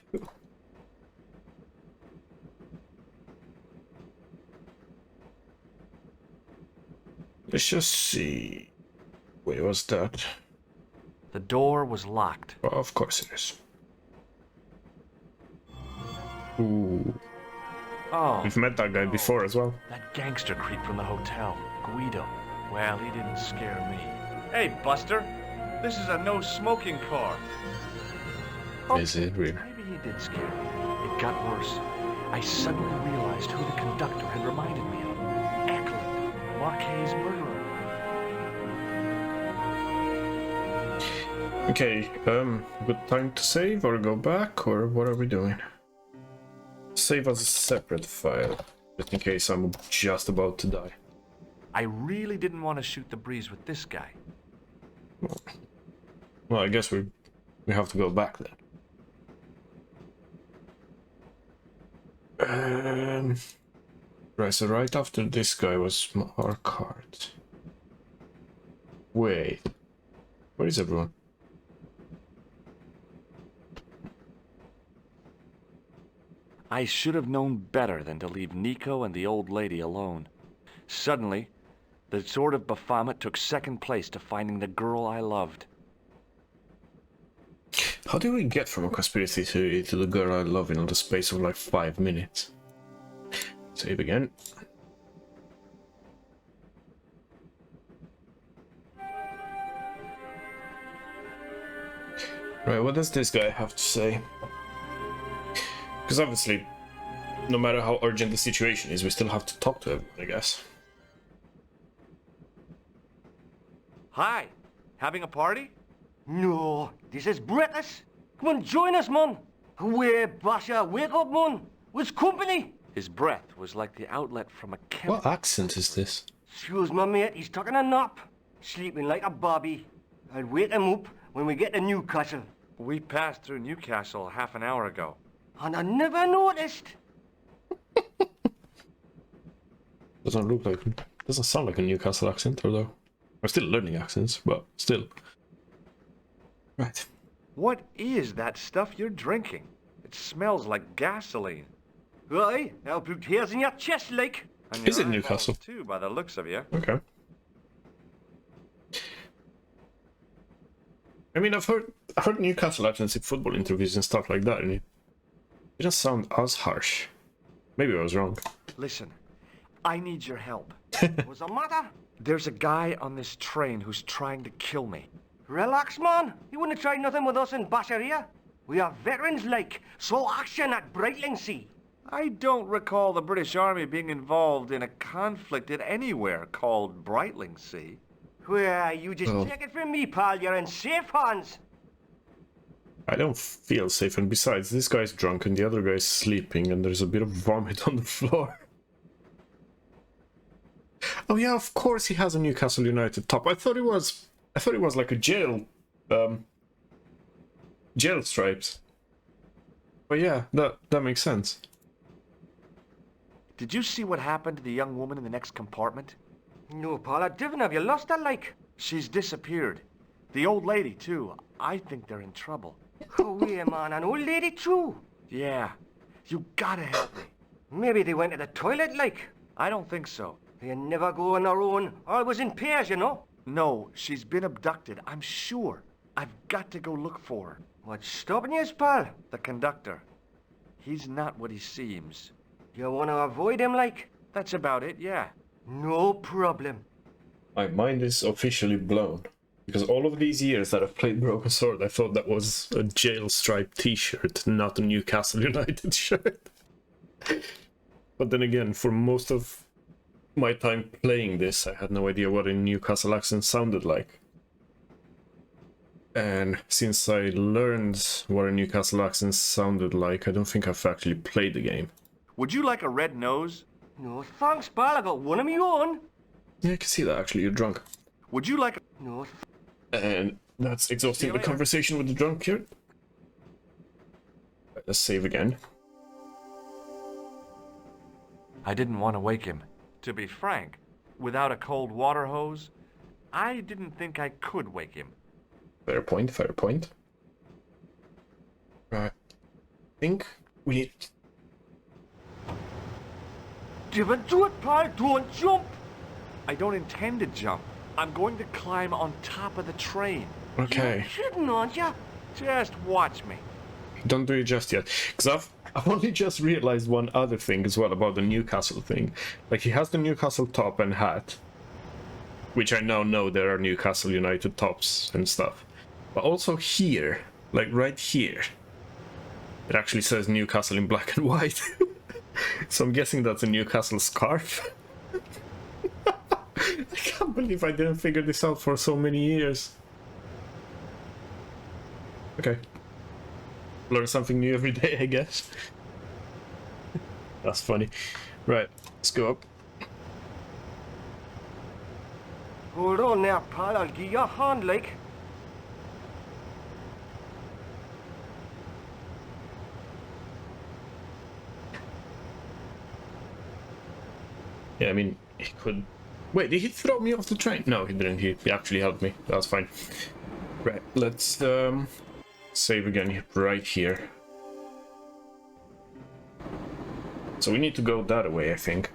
Let's just see. Wait, what's that? The door was locked. Oh, of course it is. Ooh. Oh, We've met that guy before as well. that gangster creep from the hotel, Guido. Well, he didn't scare me. Hey, Buster. This is a no-smoking car. Is it really? Maybe he did scare me. It got worse. I suddenly realized who the conductor had reminded me of. Eklund, Marquet's murderer. Okay, good time to save or go back, or what are we doing? Save as a separate file, just in case I'm just about to die. I really didn't want to shoot the breeze with this guy. Well, I guess we have to go back then. Right, so right after this guy was our card. Wait, where is everyone? I should have known better than to leave Nico and the old lady alone. Suddenly, the sword of Baphomet took second place to finding the girl I loved. How do we get from a conspiracy theory to the girl I love in the space of like 5 minutes? Save again. Right, what does this guy have to say? Because obviously, no matter how urgent the situation is, we still have to talk to him, I guess. Hi. Having a party? No, this is breakfast. Come on, join us, man. Away, Basha, wake up, man. What's company? His breath was like the outlet from a chemical. What accent is this? Excuse my mate, he's taking a nap. Sleeping like a bobby. I'll wake him up when we get to Newcastle. We passed through Newcastle half an hour ago. And I never noticed. Doesn't sound like a Newcastle accent, although I'm still learning accents, but still. Right. What is that stuff you're drinking? It smells like gasoline. Right, I'll put hairs in your chest, like. And your Is it eyeballs, Newcastle? too, by the looks of you. Okay. I mean, I've heard Newcastle accents in football interviews and stuff like that, and it doesn't sound as harsh. Maybe I was wrong. Listen, I need your help. What's the matter? There's a guy on this train who's trying to kill me. Relax, man. You wouldn't try nothing with us in Basharia. We are veterans, like, so action at Brightlingsea. I don't recall the British Army being involved in a conflict at anywhere called Brightlingsea. Well, you just take it from me, pal. You're in safe hands. I don't feel safe, and besides, this guy's drunk and the other guy's sleeping, and there's a bit of vomit on the floor. Oh yeah, of course he has a Newcastle United top. I thought it was like a jail stripes. But yeah, that makes sense. Did you see what happened to the young woman in the next compartment? No, pal. I didn't. Have you lost her, like? She's disappeared. The old lady, too. I think they're in trouble. Oh, yeah, man. An old lady, too. Yeah. You gotta help me. Maybe they went to the toilet, like. I don't think so. They never go on their own. Always in pairs, you know. No, she's been abducted, I'm sure. I've got to go look for her. What's stopping you, pal? The conductor. He's not what he seems. You want to avoid him, like? That's about it, yeah. No problem. My mind is officially blown. Because all of these years that I've played Broken Sword, I thought that was a jail stripe t-shirt, not a Newcastle United shirt. But then again, for most of my time playing this, I had no idea what a Newcastle accent sounded like. And since I learned what a Newcastle accent sounded like, I don't think I've actually played the game. Would you like a red nose? No thanks, pal. I got one of my own. Yeah, I can see that actually, you're drunk. Would you like a... No. And that's exhausting the conversation with the drunk here. Right, let's save again. I didn't want to wake him. To be frank, without a cold water hose, I didn't think I could wake him. Fair point, fair point. Right. I think we need... Give it to it, pal. Don't jump. I don't intend to jump. I'm going to climb on top of the train. Okay. You're kidding, aren't you? Just watch me. Don't do it just yet. Because I've only just realized one other thing as well about the Newcastle thing. Like, he has the Newcastle top and hat. Which I now know there are Newcastle United tops and stuff. But also here, like right here, it actually says Newcastle in black and white. So I'm guessing that's a Newcastle scarf. I can't believe I didn't figure this out for so many years. Okay. Learn something new every day, I guess. That's funny. Right, let's go up. Hold on there, pal. I'll give you a hand, like. Yeah, I mean, he could... Wait, did he throw me off the train? No, he didn't. He actually helped me. That's fine. Right, let's save again right here. So we need to go that way, I think.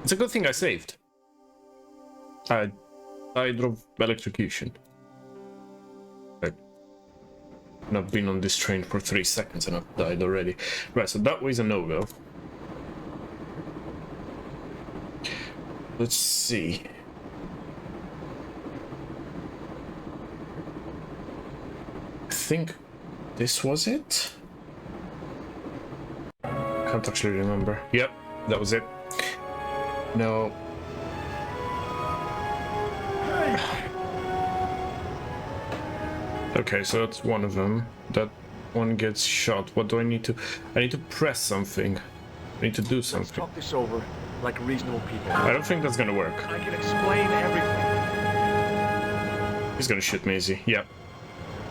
It's a good thing I saved. I died of electrocution. I've not been on this train for 3 seconds and I've died already. Right, so that way's a no-go. Let's see. I think this was it? Can't actually remember. Yep, that was it. No. Okay, so that's one of them. That one gets shot. What do I need to... I need to press something. I need to do something. Let's talk this over like reasonable people. I don't think that's gonna work. I can explain everything. He's gonna shoot me, is he? Yep.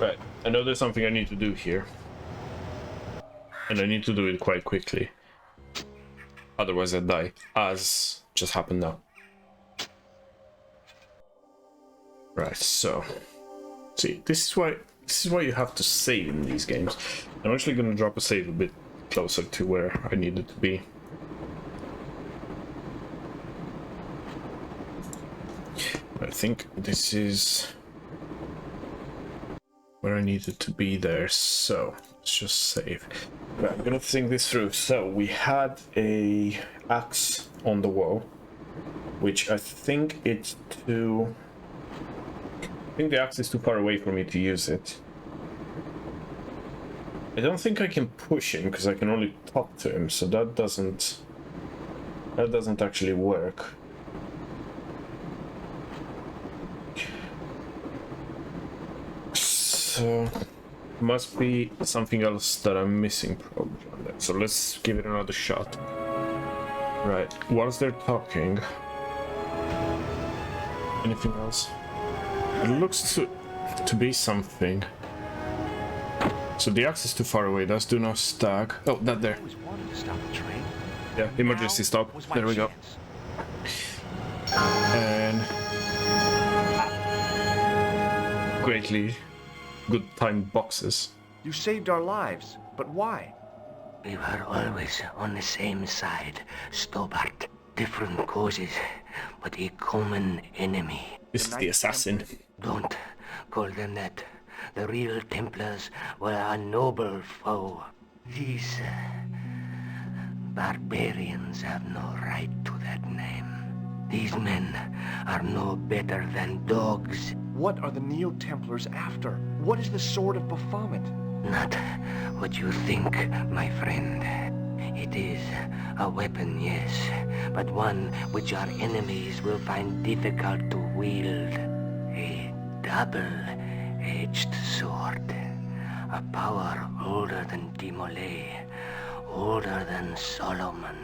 Right. I know there's something I need to do here. And I need to do it quite quickly. Otherwise I die. As just happened now. Right, so... See, this is why you have to save in these games. I'm actually gonna drop a save a bit closer to where I need it to be. I think this is where I need it to be there, so let's just save. Right, I'm gonna think this through. So we had a axe on the wall, which I think it's too... I think the axe is too far away for me to use it. I don't think I can push him because I can only talk to him, so that doesn't actually work. So must be something else that I'm missing probably on that. So let's give it another shot. Right, whilst they're talking, anything else? It looks to be something. So the axe is too far away. That's do not stag. Oh, that there. I always wanted to stop the train. Yeah, emergency stop. There we go. And greatly good timed boxes. You saved our lives, but why? We were always on the same side, Stobart. Different causes, but a common enemy. This is the assassin. Don't call them that. The real Templars were a noble foe. These barbarians have no right to that name. These men are no better than dogs. What are the Neo-Templars after? What is the Sword of Baphomet? Not what you think, my friend. It is a weapon, yes, but one which our enemies will find difficult to wield. A double-edged sword. A power older than Dimolay, older than Solomon.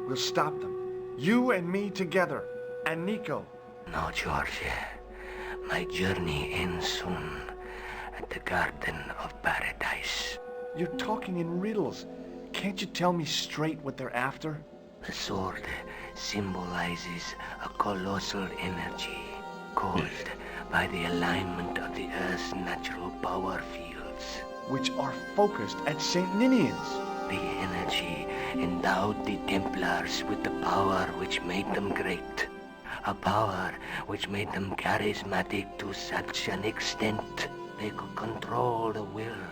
We'll stop them. You and me together. And Nico. No, George. My journey ends soon at the Garden of Paradise. You're talking in riddles. Can't you tell me straight what they're after? The sword symbolizes a colossal energy caused by the alignment of the Earth's natural power fields, which are focused at St. Ninian's. The energy endowed the Templars with the power which made them great. A power which made them charismatic to such an extent they could control the will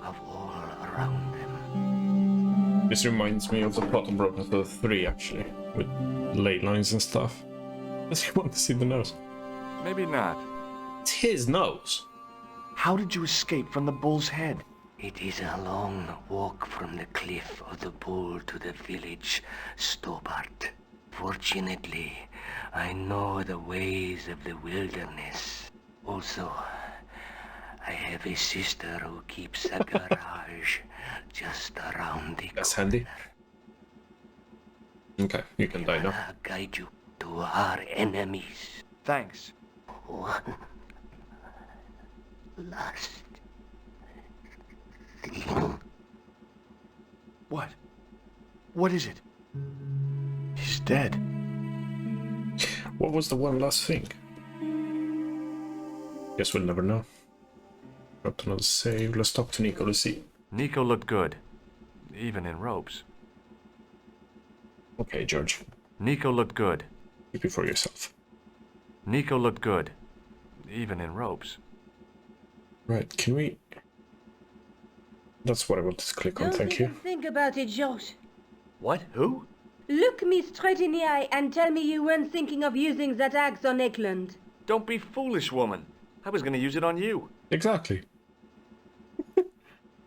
of all around them. This reminds me of the plot of Broken Sword 3, actually, with ley lines and stuff. Does he want to see the nose? Maybe not. It's his nose. How did you escape from the bull's head? It is a long walk from the cliff of the bull to the village, Stobart. Fortunately, I know the ways of the wilderness. Also, I have a sister who keeps a garage just around the corner. That's handy. Okay, you can die now. I'll guide you to our enemies. Thanks. One last thing. What? What is it? He's dead. What was the one last thing? Guess we'll never know. Got another save. Let's talk to Nico to see. Nico looked good, even in robes. Okay, George. Nico looked good. Keep it for yourself. Nico looked good, even in robes. Right, can we... That's what I wanted to click on, thank you. Don't even think about it, George. What? Who? Look me straight in the eye and tell me you weren't thinking of using that axe on Eklund. Don't be foolish, woman. I was going to use it on you. Exactly.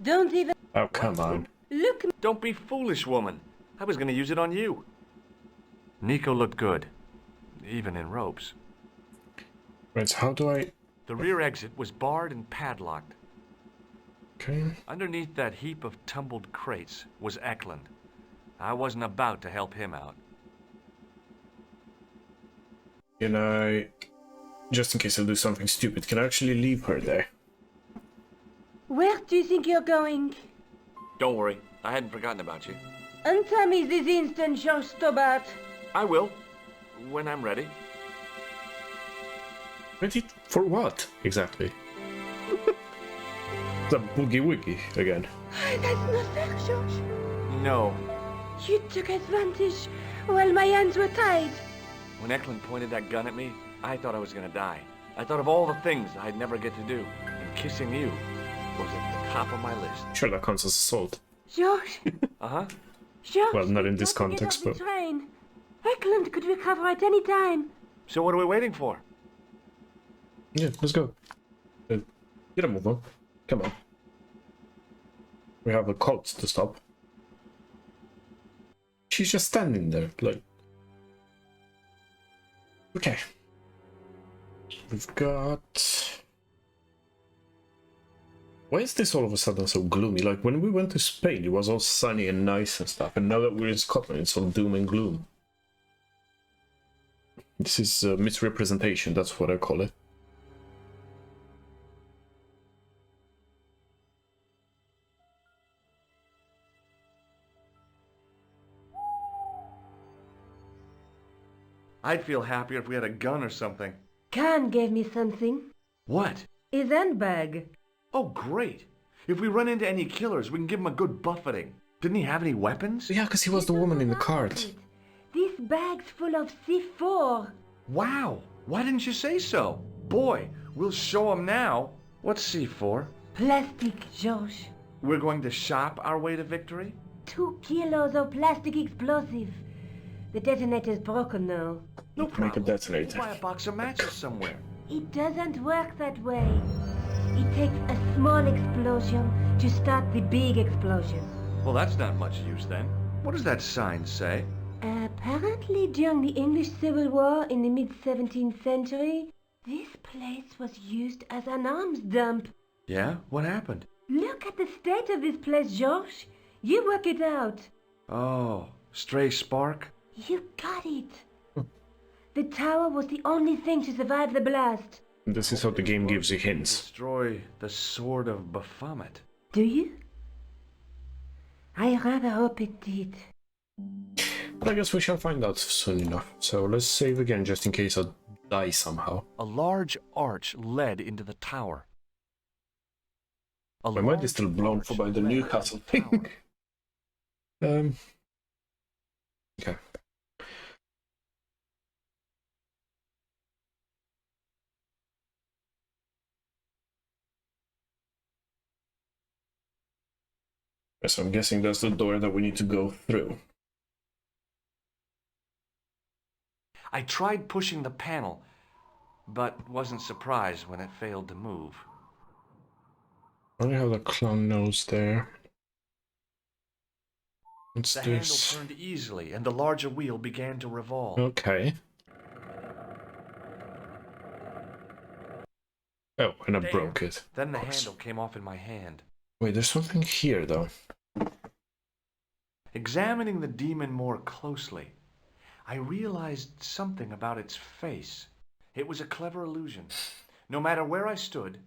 Don't even... Oh, come on. Look me... Don't be foolish, woman. I was going to use it on you. Nico looked good, even in robes. Right, so how do I... The rear exit was barred and padlocked. Okay. Underneath that heap of tumbled crates was Eklund. I wasn't about to help him out. Can I... Just in case I do something stupid, can I actually leave her there? Where do you think you're going? Don't worry, I hadn't forgotten about you. Answer me this instant, George Stobart. I will, when I'm ready. Ready for what, exactly? The boogie woogie again. That's not fair, George. No. You took advantage while my hands were tied. When Eklund pointed that gun at me, I thought I was gonna die. I thought of all the things I'd never get to do, and kissing you was at the top of my list. Sure, that counts as assault. George. Uh-huh. George. Well, not in this don't get context, off the but... train. Eklund could recover at any time. So what are we waiting for? Yeah, let's go. Get a move on. Come on. We have a cult to stop. She's just standing there, like... Okay. We've got... Why is this all of a sudden so gloomy? Like, when we went to Spain, it was all sunny and nice and stuff, and now that we're in Scotland, it's all doom and gloom. This is misrepresentation, that's what I call it. I'd feel happier if we had a gun or something. Khan gave me something. What? His handbag. Oh, great. If we run into any killers, we can give him a good buffeting. Didn't he have any weapons? Yeah, because he was the woman in the cart. This bag's full of C4. Wow! Why didn't you say so? Boy, we'll show him now. What's C4? Plastic, George. We're going to shop our way to victory? 2 kilos of plastic explosive. The detonator's broken now. No problem. Make a detonator. We'll buy a box of matches somewhere. It doesn't work that way. It takes a small explosion to start the big explosion. Well, that's not much use then. What does that sign say? Apparently, during the English Civil War in the mid-17th century, this place was used as an arms dump. Yeah? What happened? Look at the state of this place, George. You work it out. Oh, stray spark? You got it. The tower was the only thing to survive the blast. This is how the game gives you hints. Destroy the Sword of Baphomet. Do you? I rather hope it did. But I guess we shall find out soon enough. So let's save again just in case I die somehow. A large arch led into the tower. My mind is still blown for by the Newcastle thing. Okay. So I'm guessing that's the door that we need to go through. I tried pushing the panel, but wasn't surprised when it failed to move. I only have the clown nose there. What's The this? handle turned easily, and the larger wheel began to revolve. Okay. Oh, and I There. broke it. Then the Of course. handle came off in my hand. Wait, there's something here, though. Examining the demon more closely, I realized something about its face. It was a clever illusion. No matter where I stood,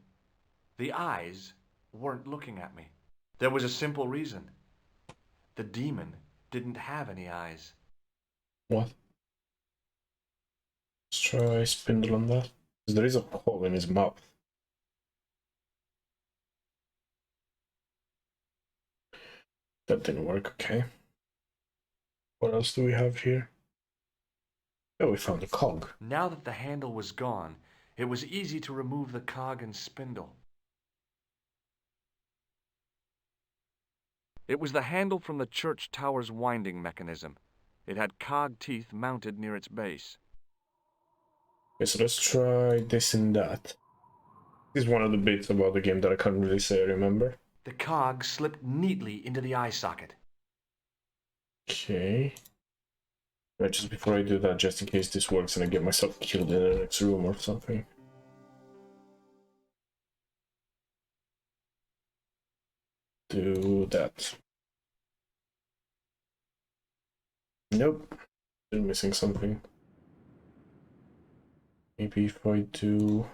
the eyes weren't looking at me. There was a simple reason. The demon didn't have any eyes. What? Let's try spindle on that. 'Cause there is a hole in his mouth. That didn't work, okay. What else do we have here? Oh, we found a cog. Now that the handle was gone, it was easy to remove the cog and spindle. It was the handle from the church tower's winding mechanism. It had cog teeth mounted near its base. Okay, so let's try this and that. This is one of the bits about the game that I can't really say I remember. The cog slipped neatly into the eye socket. Okay. Right, just before I do that, just in case this works and I get myself killed in the next room or something. Do that. Nope. Still missing something. Maybe if I do...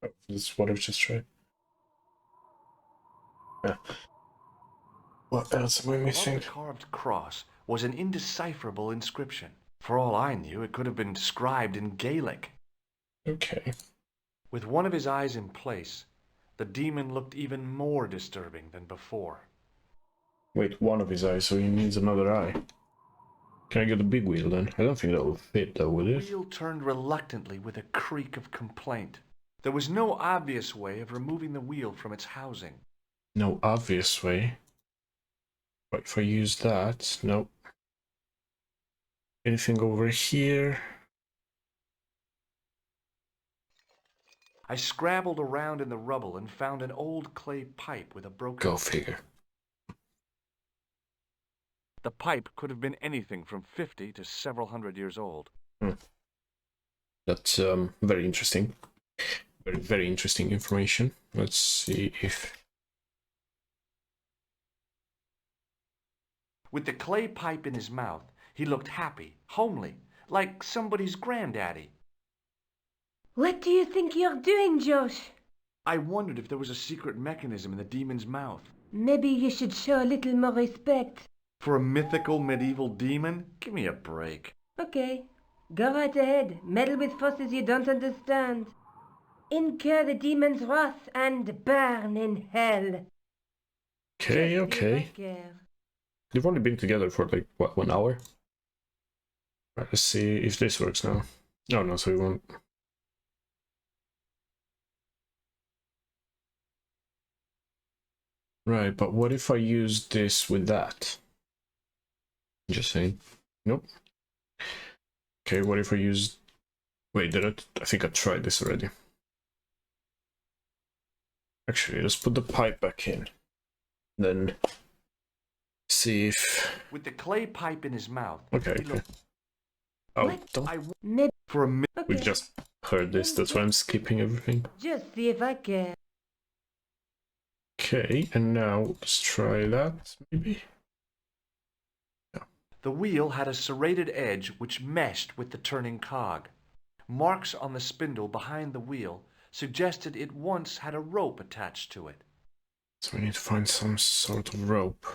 Oh, this is what I've just tried. Yeah. What else am I missing? Above the carved cross was an indecipherable inscription. For all I knew, it could have been inscribed in Gaelic. Okay. With one of his eyes in place, the demon looked even more disturbing than before. Wait, one of his eyes, so he needs another eye. Can I get the big wheel then? I don't think that will fit though, will The it? wheel turned reluctantly with a creak of complaint. There was no obvious way of removing the wheel from its housing. No obvious way. But if I use that, nope. Anything over here? I scrabbled around in the rubble and found an old clay pipe with a broken... Go figure. The pipe could have been anything from 50 to several hundred years old. That's very interesting. Very, very interesting information. Let's see if... With the clay pipe in his mouth, he looked happy, homely, like somebody's granddaddy. What do you think you're doing, Josh? I wondered if there was a secret mechanism in the demon's mouth. Maybe you should show a little more respect. For a mythical medieval demon? Give me a break. Okay, go right ahead. Meddle with forces you don't understand. Incur the demon's wrath and burn in hell. Okay, okay. They've only been together for like, what, 1 hour? Right, let's see if this works now. Oh no, so we won't. Right, but what if I use this with that? Just saying. Nope. Okay, what if I use... Wait, I think I tried this already. Actually, let's put the pipe back in. Then see if... With the clay pipe in his mouth. Okay, okay. Oh, don't... For a minute. We just heard this, that's why I'm skipping everything. Just see if I can. Okay, and now let's try that, maybe? Yeah. The wheel had a serrated edge which meshed with the turning cog. Marks on the spindle behind the wheel suggested it once had a rope attached to it. So we need to find some sort of rope.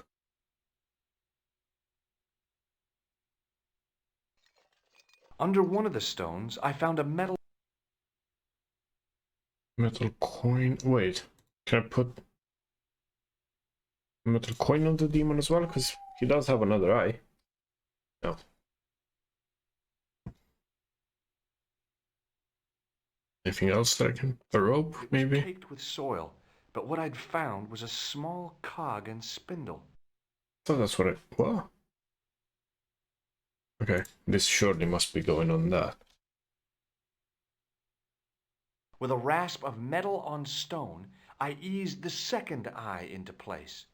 Under one of the stones, I found a metal coin. Wait, can I put a metal coin on the demon as well? Because he does have another eye. No. Anything else that I can... A rope, maybe? caked with soil, but what I'd found was a small cog and spindle. I thought that's what it... What? Okay, this surely must be going on that. With a rasp of metal on stone, I eased the second eye into place.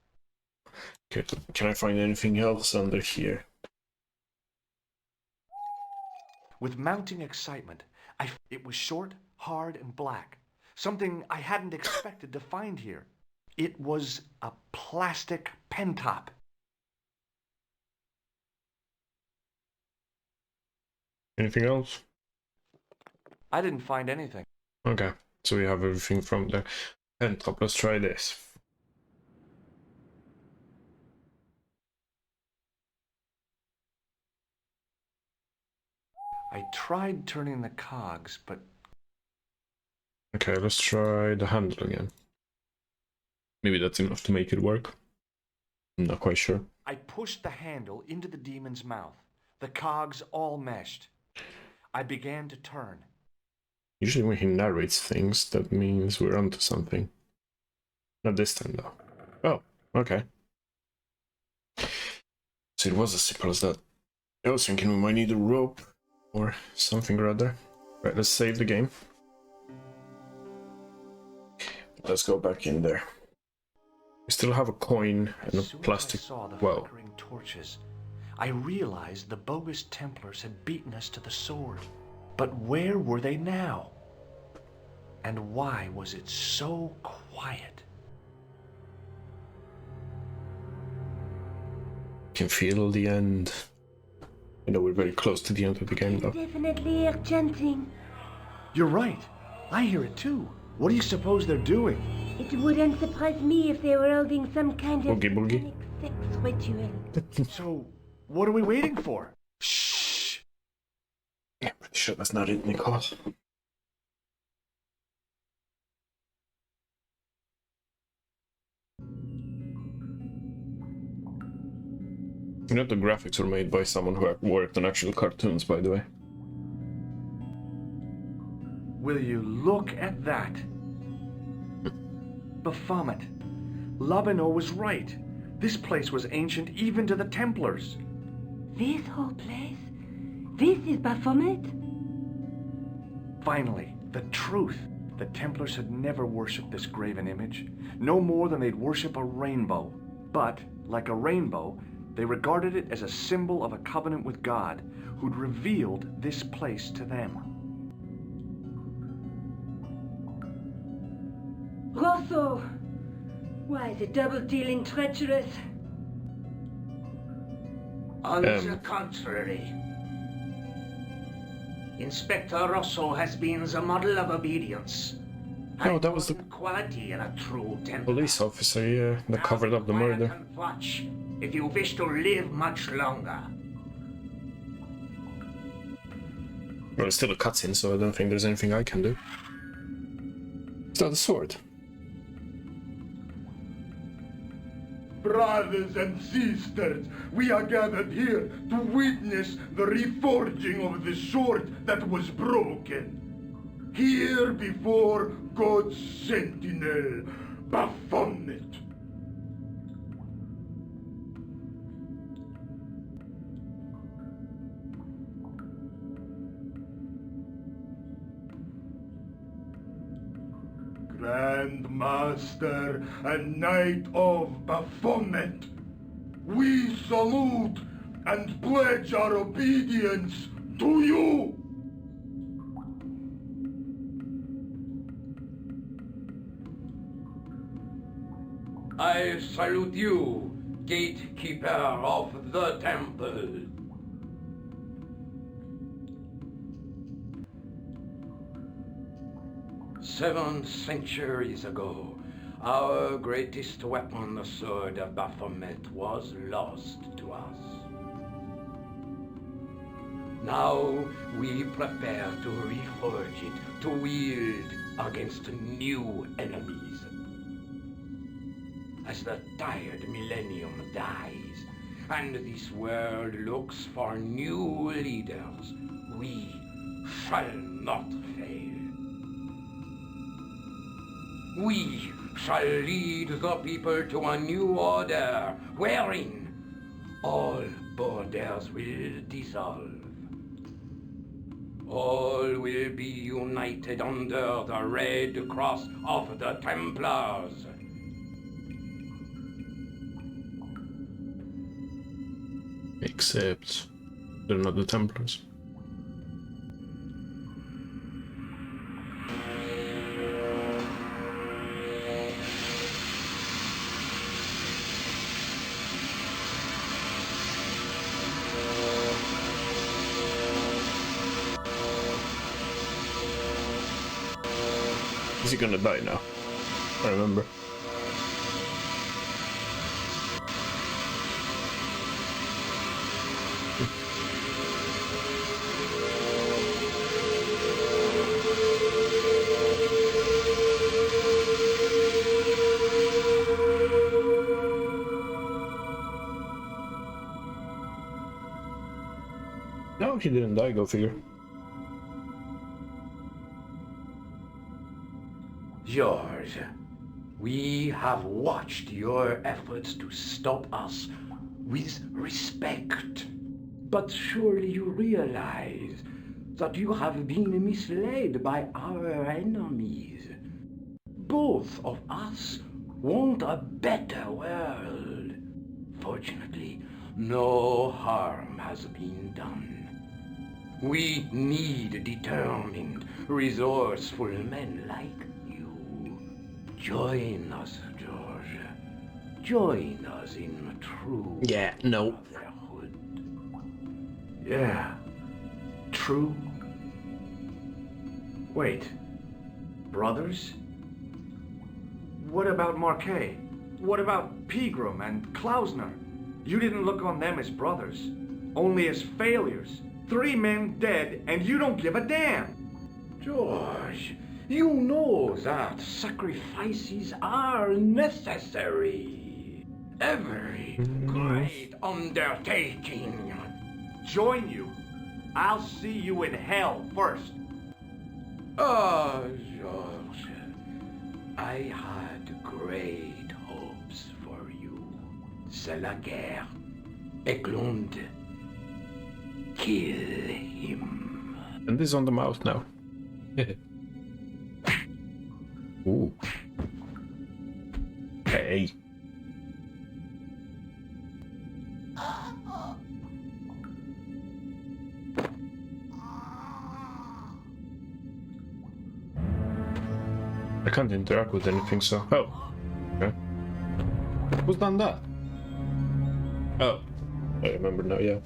Okay, can I find anything else under here? With mounting excitement, it was short, hard, and black. Something I hadn't expected to find here. It was a plastic pen top. Anything else? I didn't find anything. Okay, so we have everything from the pen top. Let's try this. I tried turning the cogs, but... Okay, let's try the handle again. Maybe that's enough to make it work. I'm not quite sure. I pushed the handle into the demon's mouth. The cogs all meshed. I began to turn. Usually when he narrates things, that means we're onto something. Not this time, though. Oh, okay. So it was as simple as that. I was thinking we might need a rope or something or other. Right, let's save the game. Let's go back in there. We still have a coin and a plastic... As I saw the Wow. flickering torches, I realized the bogus Templars had beaten us to the sword. But where were they now? And why was it so quiet? Can feel the end. I know we're very close to the end of the game, though. Definitely hear chanting. You're right. I hear it too. What do you suppose they're doing? It wouldn't surprise me if they were holding some kind of Boogie boogie. sex ritual. So, what are we waiting for? Shh! Yeah, pretty sure that's not it, Nicole. You know, the graphics were made by someone who worked on actual cartoons, by the way. Will you look at that? Baphomet. Labino was right. This place was ancient even to the Templars. This whole place? This is Baphomet? Finally, the truth. The Templars had never worshipped this graven image, no more than they'd worship a rainbow. But, like a rainbow, they regarded it as a symbol of a covenant with God, who'd revealed this place to them. Rosso! Why, the double-dealing treacherous? On the contrary. Inspector Rosso has been the model of obedience. No, that was the quality in a true Templar. police officer, yeah, that covered up the murder. Watch, if you wish to live much longer. Well, it's still a cutscene, so I don't think there's anything I can do. Is that a sword? Brothers and sisters, we are gathered here to witness the reforging of the sword that was broken. Here before God's sentinel, Baphomet. Grand Master and Knight of Baphomet, we salute and pledge our obedience to you! I salute you, gatekeeper of the temple. Seven centuries ago, our greatest weapon, the sword of Baphomet, was lost to us. Now we prepare to reforge it, to wield against new enemies. As the tired millennium dies, and this world looks for new leaders, we shall not fail. We shall lead the people to a new order, wherein all borders will dissolve. All will be united under the red cross of the Templars. Except they're not the Templars. Is he gonna die now? I remember. No, he didn't die, go figure. George, we have watched your efforts to stop us with respect. But surely you realize that you have been misled by our enemies. Both of us want a better world. Fortunately, no harm has been done. We need determined, resourceful men like you. Join us, George. Join us in true brotherhood. Yeah. True. Wait. Brothers? What about Marquet? What about Pegram and Klausner? You didn't look on them as brothers, only as failures. 3 men dead, and you don't give a damn. George, you know that sacrifices are necessary. Every great undertaking. Join you. I'll see you in hell first. Oh, George, I had great hopes for you. C'est la guerre. Eklund. Kill him. And this on the mouth now. Ooh. Hey. I can't interact with anything, so... Oh. Okay. Who's done that? Oh. I remember now, yeah.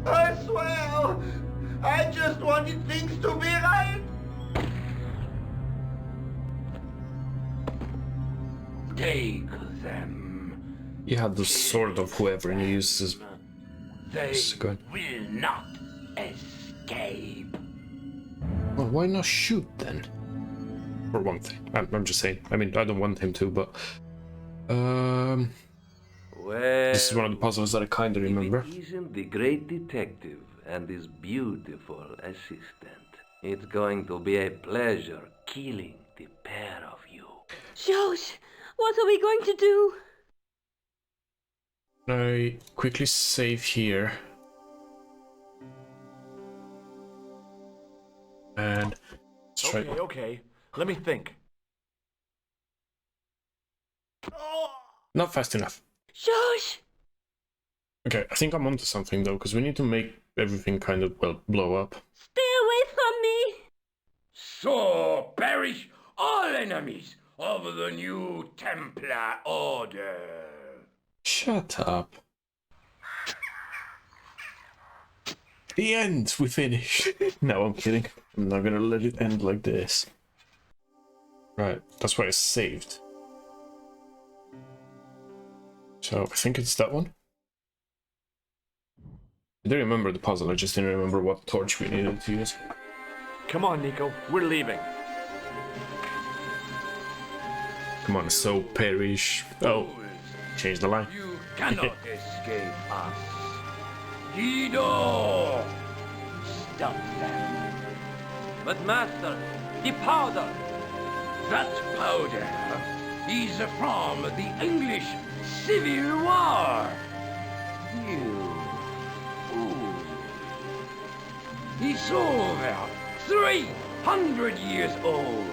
I swear, I just wanted things to be right. Take them. He had the sword of whoever and he used his... They will not escape. Well, why not shoot then? For one thing. I'm just saying. I mean, I don't want him to, but... This is one of the puzzles that I kind of remember. If it isn't the great detective and his beautiful assistant, it's going to be a pleasure killing the pair of you. Josh, what are we going to do? Can I quickly save here? And let's try. Okay. Let me think. Not fast enough. Josh! Okay, I think I'm onto something though, because we need to make everything kind of, well, blow up. Stay away from me! So perish all enemies of the new Templar Order. Shut up. The end! We finish! No, I'm kidding. I'm not gonna let it end like this. Right, that's why I saved. So, I think it's that one. I do remember the puzzle, I just didn't remember what torch we needed to use. Come on, Nico. We're leaving. Come on, so perish. Oh, change the line. You cannot escape us. Guido! Stop them. But master, the powder! That powder is from the English Civil War. You fool. It's over 300 years old.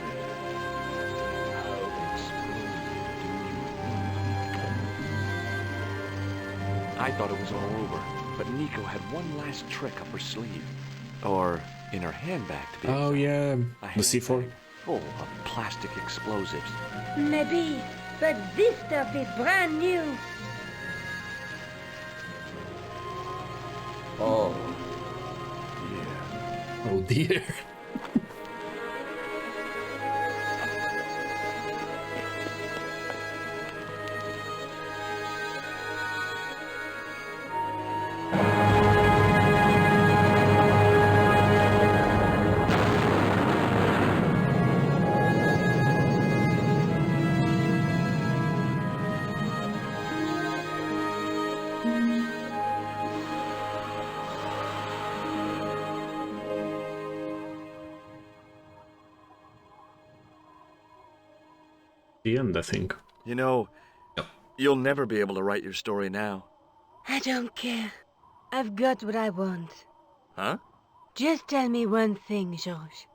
How exploded I thought it was all over, but Nico had one last trick up her sleeve. Or in her handbag, to be Oh yeah, exact. the C4. Full of plastic explosives. Maybe, but this stuff is brand new. Oh, Oh dear. The end, I think. You know, you'll never be able to write your story now. I don't care. I've got what I want. Huh? Just tell me one thing, George.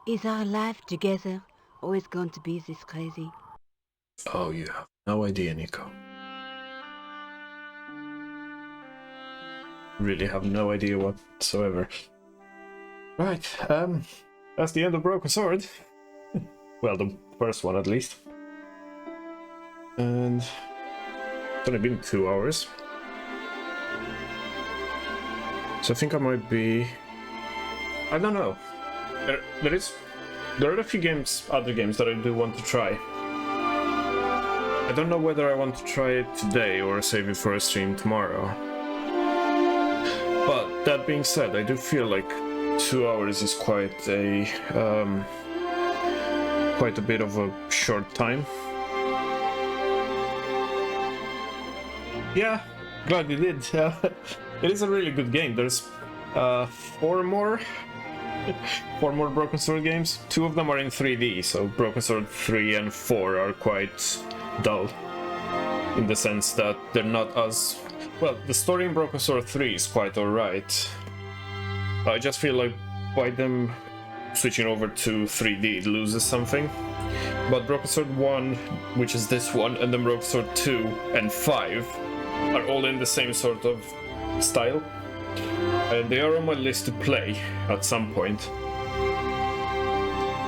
Is our life together always going to be this crazy? Oh, you have no idea, Nico. Really have no idea whatsoever. Right, that's the end of Broken Sword. Well, the first one at least. And it's only been 2 hours. So I think I might be... I don't know. There are a few other games that I do want to try. I don't know whether I want to try it today or save it for a stream tomorrow. But that being said, I do feel like 2 hours is quite a bit of a short time. Yeah, glad you did. It is a really good game. There's 4 more Broken Sword games. 2 of them are in 3D, so Broken Sword 3 and 4 are quite dull. In the sense that they're not as... Well, the story in Broken Sword 3 is quite alright. I just feel like by them switching over to 3D it loses something. But Broken Sword 1, which is this one, and then Broken Sword 2 and 5 are all in the same sort of style. And they are on my list to play at some point.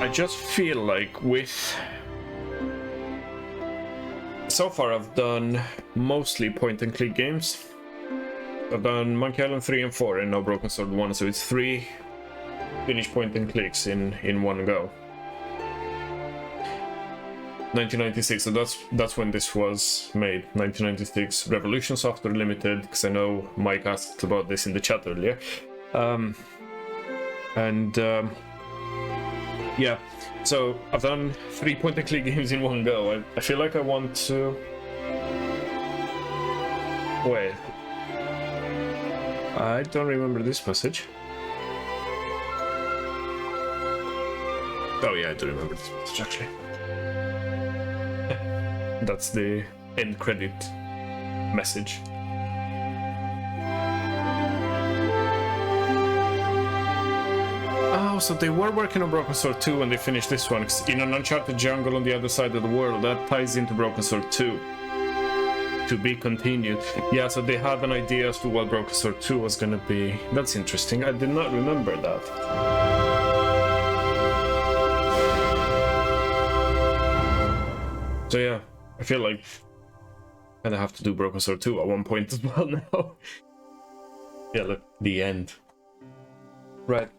I just feel like with... So far I've done mostly point-and-click games. I've done Monkey Island 3 and 4 and now Broken Sword 1, so it's 3 finished point-and-clicks in one go. 1996, so that's when this was made. 1996, Revolution Software Limited, because I know Mike asked about this in the chat earlier. yeah, so I've done 3 point-and-click games in one go. I feel like I want to... Wait. I don't remember this message. Oh yeah, I do remember this message actually. That's the end credit message. Oh, so they were working on Broken Sword 2 when they finished this one. 'Cause in an uncharted jungle on the other side of the world, that ties into Broken Sword 2. To be continued. Yeah, so they had an idea as to what Broken Sword 2 was gonna be. That's interesting. I did not remember that. So yeah, I feel like I'm gonna have to do Broken Sword 2 at one point as well now. Yeah, look, the end. Right.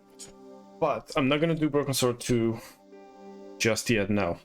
But I'm not gonna do Broken Sword 2 just yet now.